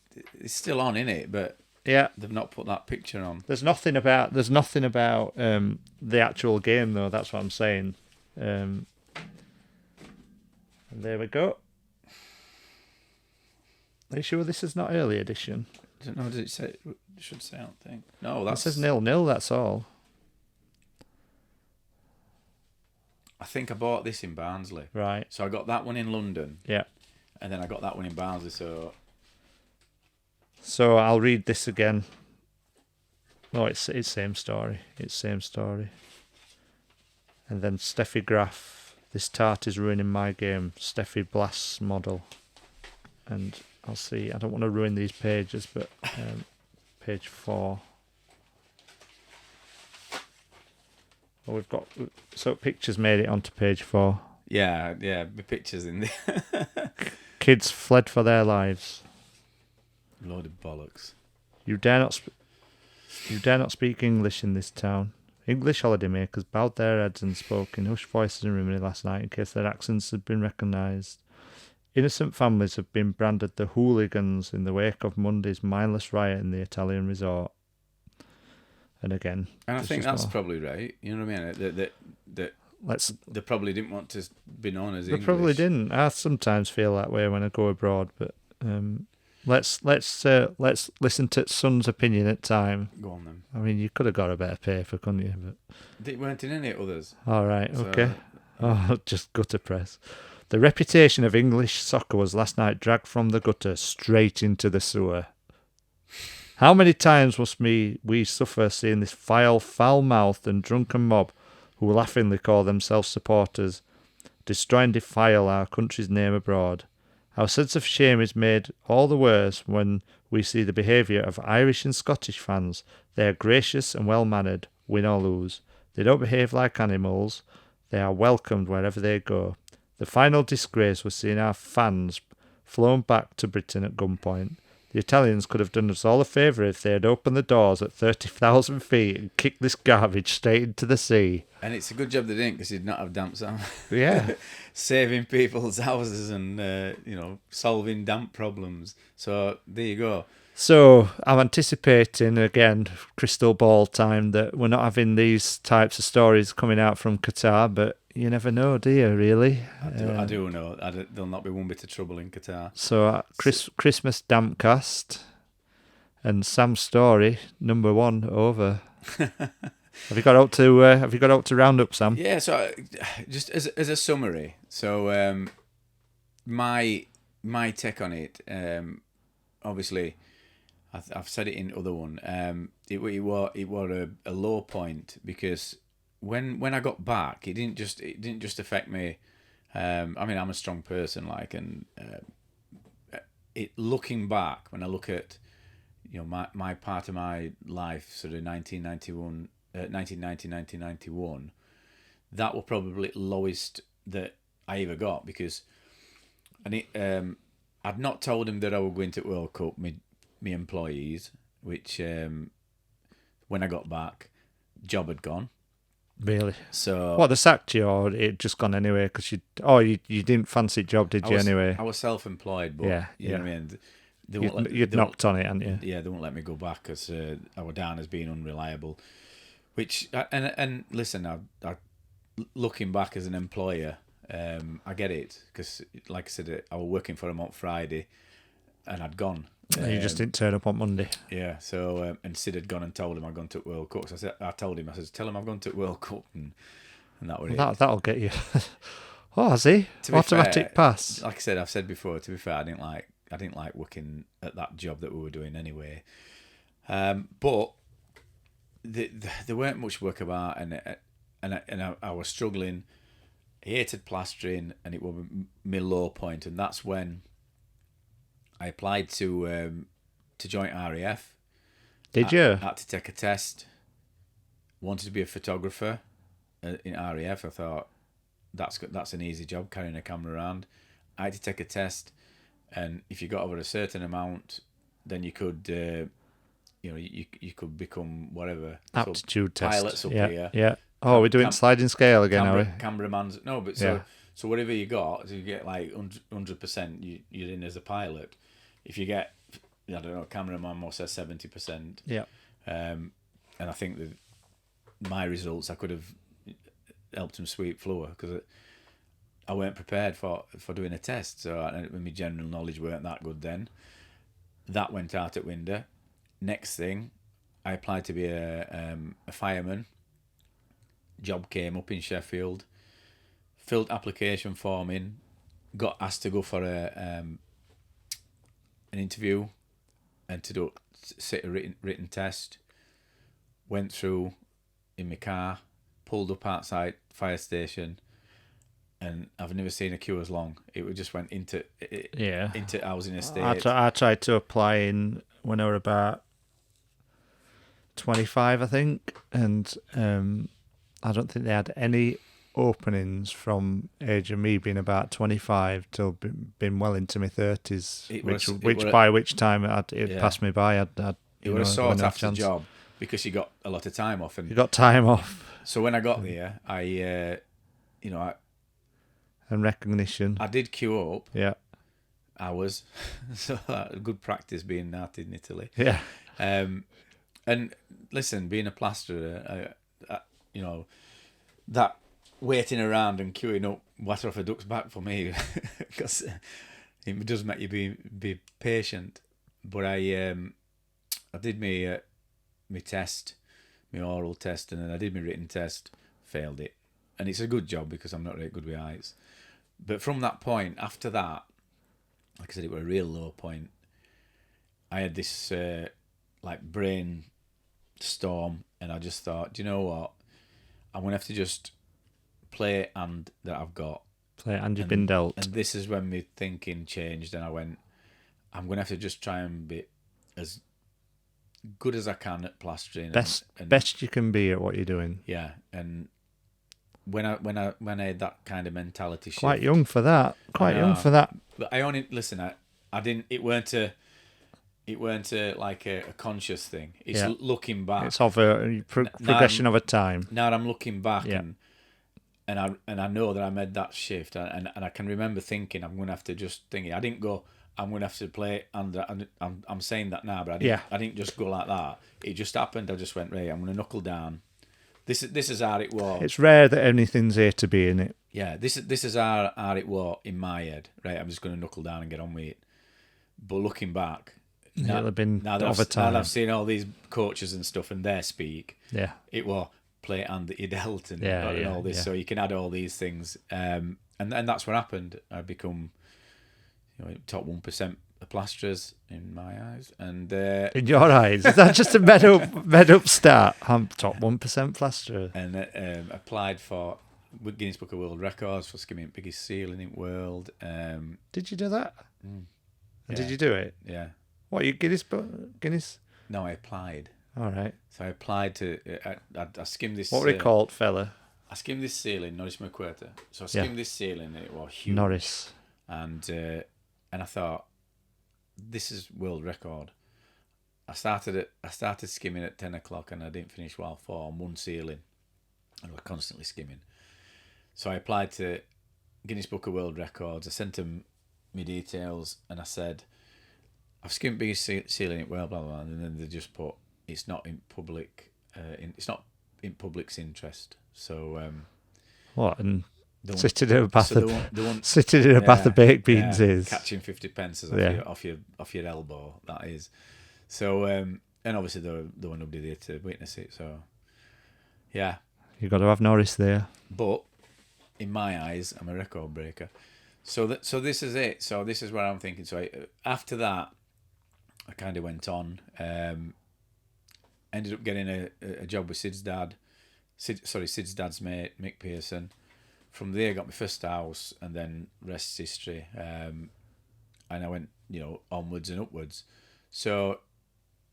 It's still on, isn't it? But yeah, they've not put that picture on. There's nothing about the actual game though. That's what I'm saying. And there we go. Are you sure this is not early edition? I don't know. Does it say? It should say. I don't think. No, It that's. says 0-0. That's all. I think I bought this in Barnsley. Right. So I got that one in London. Yeah. And then I got that one in Barnsley. So I'll read this again. No, it's same story. It's same story. And then Steffi Graf. This tart is ruining my game. Steffi Blasts model. And I'll see. I don't want to ruin these pages, but page 4. Well, we've got so pictures made it onto page 4. Yeah, the pictures in there. Kids fled for their lives. Load of bollocks. You dare not speak English in this town. English holidaymakers bowed their heads and spoke in hushed voices in Rimini last night in case their accents had been recognised. Innocent families have been branded the hooligans in the wake of Monday's mindless riot in the Italian resort. And again, and I think that's probably right. You know what I mean? That they probably didn't want to be known as English. They probably didn't. I sometimes feel that way when I go abroad, but let's listen to Son's opinion at time. Go on then. I mean, you could have got a better paper, couldn't you? But they weren't in any others. All right, okay. Just gutter press. The reputation of English soccer was last night dragged from the gutter straight into the sewer. How many times must we suffer seeing this vile, foul-mouthed and drunken mob who laughingly call themselves supporters destroy and defile our country's name abroad? Our sense of shame is made all the worse when we see the behaviour of Irish and Scottish fans. They are gracious and well-mannered, win or lose. They don't behave like animals. They are welcomed wherever they go. The final disgrace was seeing our fans flown back to Britain at gunpoint. The Italians could have done us all a favour if they had opened the doors at 30,000 feet and kicked this garbage straight into the sea. And it's a good job they didn't, because they'd not have damp sound. Yeah. Saving people's houses and, solving damp problems. So, there you go. So, I'm anticipating, again, crystal ball time, that we're not having these types of stories coming out from Qatar, but you never know, do you, really? I do know. There'll not be one bit of trouble in Qatar. So, Christmas Dampcast and Sam's story, number 1, over. Have you got out to round up, Sam? Yeah, so just as a summary, so my take on it, obviously, I've said it in other one. It was a low point, because when I got back, it didn't just affect me. I mean, I'm a strong person, and looking back, when I look at my part of my life, sort of 1990, 1991, that was probably the lowest that I ever got, because I'd not told him that I was going to World Cup, my employees, which when I got back, job had gone. Really? So what, they sacked you, or it just gone anyway? Because you didn't fancy the job, did you? Anyway, I was self-employed, but you know what I mean. You'd knocked on it, hadn't you? Yeah, they won't let me go back because I was down as being unreliable. Which and listen, I looking back as an employer, I get it, because like I said, I was working for them on Friday, and I'd gone. You just didn't turn up on Monday. Yeah, so and Sid had gone and told him I'd gone to World Cup. So I told him, tell him I've gone to World Cup, and that was it. That'll get you. Oh, has he? Automatic pass. Like I said, I've said before. To be fair, I didn't like working at that job that we were doing anyway. But there weren't much work about, and I was struggling. I hated plastering, and it was my low point, and that's when I applied to join RAF. Did you? I had to take a test. Wanted to be a photographer in RAF. I thought that's an easy job, carrying a camera around. I had to take a test, and if you got over a certain amount, then you could, you could become whatever aptitude test. Pilots up here. Yeah. Oh, we're doing sliding scale again, are we? Cameraman's no, but so whatever you got, so you get like 100%, you're in as a pilot. If you get, I don't know, cameraman more says 70%. Yeah. And I think that my results, I could have helped him sweep floor, because I weren't prepared for doing a test, so my general knowledge weren't that good then. That went out at window. Next thing, I applied to be a fireman. Job came up in Sheffield. Filled application form in. Got asked to go for an interview and to sit a written test. Went through in my car, pulled up outside fire station, and I've never seen a queue as long. It just went into housing estate. I tried to apply in when I was about 25, I think, and I don't think they had any openings from age of me being about 25 till been well into my 30s, by which time it passed me by. It was a sought after job because you got a lot of time off. And you got time off. So when I got there, and recognition. I did queue up. Yeah. Hours. So good practice being that in Italy. Yeah. And listen, being a plasterer, that waiting around and queuing up water off a duck's back for me, because it does make you be patient. But I did my test, my oral test, and then I did my written test, failed it, and it's a good job because I'm not really good with eyes. But from that point, after that, like I said, it was a real low point. I had this brain storm, and I just thought, do you know what? I'm gonna have to just play and that I've got. Play and you've been dealt. And this is when my thinking changed, and I went, I'm gonna have to just try and be as good as I can at plastering. Best you can be at what you're doing. Yeah, and when I had that kind of mentality shift. Quite young for that. But I only listen. I didn't. It weren't like a conscious thing. It's looking back. It's of a progression of a time. Now I'm looking back, and I know that I made that shift, and I can remember thinking I'm going to have to just think it. I didn't go, I'm going to have to play, and I'm saying that now, but I didn't just go like that. It just happened. I just went, right, I'm going to knuckle down. This is how it was. It's rare that anything's A to B in it. Yeah, this is how it was in my head. Right, I'm just going to knuckle down and get on with it. But looking back, now that I've seen all these coaches and stuff and they speak, it was play and that you dealt and all this, so you can add all these things, and that's what happened. I become top 1% of plasterers in my eyes, and in your eyes, is that just a made up start? I'm top 1% plasterer, and applied for Guinness Book of World Records for skimming biggest ceiling in the world. Did you do that? And did you do it? Yeah. What, you Guinness? No, I applied. All right. So I applied to. I skimmed this. What were they called, fella? I skimmed this ceiling, Norris McQuarter. So I skimmed this ceiling, and it was huge. Norris. And I thought, this is world record. I started skimming at 10 o'clock, and I didn't finish while 4 on one ceiling. I was constantly skimming. So I applied to Guinness Book of World Records. I sent them my details, and I said, I've skimmed biggest ceiling in well, blah, blah, blah, and then they just put, it's not in public, it's not in public's interest. So what? And sitting in a bath of baked beans is catching 50 pence off your elbow. That is. So and obviously there were nobody there to witness it. So yeah, you got to have Norris there. But in my eyes, I'm a record breaker. So this is it. So this is what I'm thinking. So after that, I kind of went on. Ended up getting a job with Sid's dad. Sid's dad's mate, Mick Pearson. From there, I got my first house, and then rest's history. And I went, onwards and upwards. So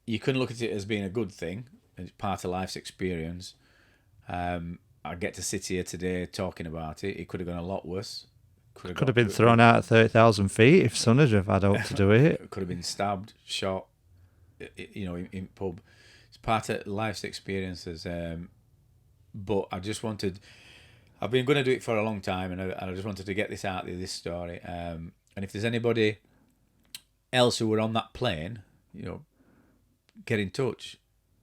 you can look at it as being a good thing. It's part of life's experience. I get to sit here today talking about it. It could have gone a lot worse. Could have been thrown out at 30,000 feet if Son had had hope to do it. Could have been stabbed, shot, in pub. It's part of life's experiences. But I just wanted... I've been going to do it for a long time, and I just wanted to get this out there, this story. And if there's anybody else who were on that plane, get in touch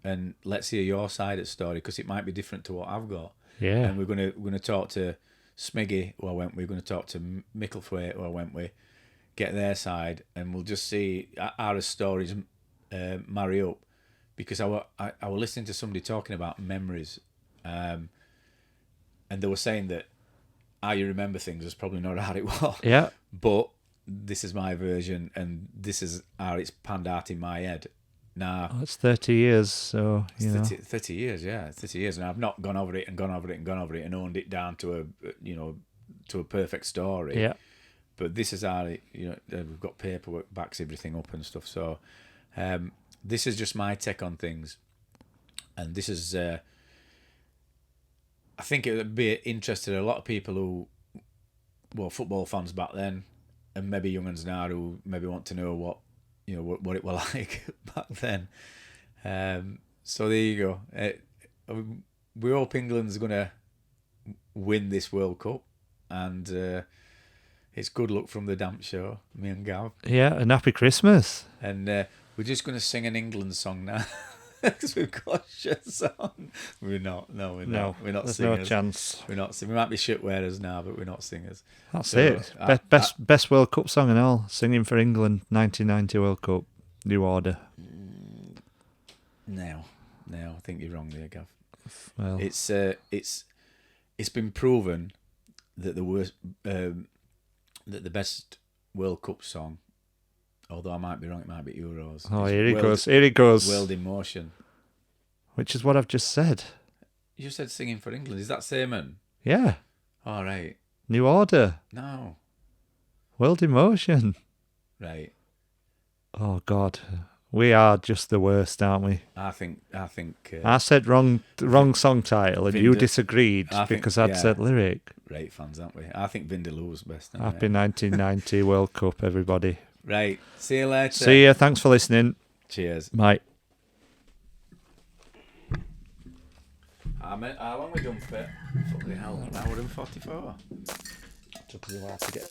and let's hear your side of the story, because it might be different to what I've got. Yeah. And we're going to talk to Smiggy, who I went with, going to talk to Micklethwaite, who I went with, get their side, and we'll just see our stories marry up. Because I was listening to somebody talking about memories, and they were saying that how you remember things is probably not how it was. Yeah. But this is my version, and this is how it's panned out in my head. Now, It's 30 years, so, you know. 30 years, yeah, 30 years, and I've not gone over it and gone over it and gone over it and owned it down to a perfect story. Yeah. But this is how it, we've got paperwork backs everything up and stuff. So, this is just my take on things, and this is. I think it would be interested a lot of people who, football fans back then, and maybe young uns now who maybe want to know what it was like back then. So there you go. We hope England's gonna win this World Cup, and it's good luck from the Damp Show, me and Gav. Yeah, and happy Christmas. And we're just gonna sing an England song now. Because we've got a shit song. We're not. No, we're not. We're not there's singers. no chance. We're not. We might be shit wearers now, but we're not singers. That's So, it. Best World Cup song and all. Singing for England, 1990 World Cup. New Order. No, I think you're wrong there, Gav. Well, It's been proven that that the best World Cup song, although I might be wrong, it might be Euros. oh, here he goes. World in Motion. Which is what I've just said. You said singing for England. Is that Sam? Yeah. All right. New Order. No. World in Motion. Right. Oh, God. We are just the worst, aren't we? I think. I said wrong song title, and you disagreed because I'd said lyric. Right, fans, aren't we? I think Vindaloo's best. Happy 1990 World Cup, everybody. Right. See you later. See ya. Thanks for listening. Cheers. Bye. How long we done for? Fucking hell, an hour and 44. Took us a while to get.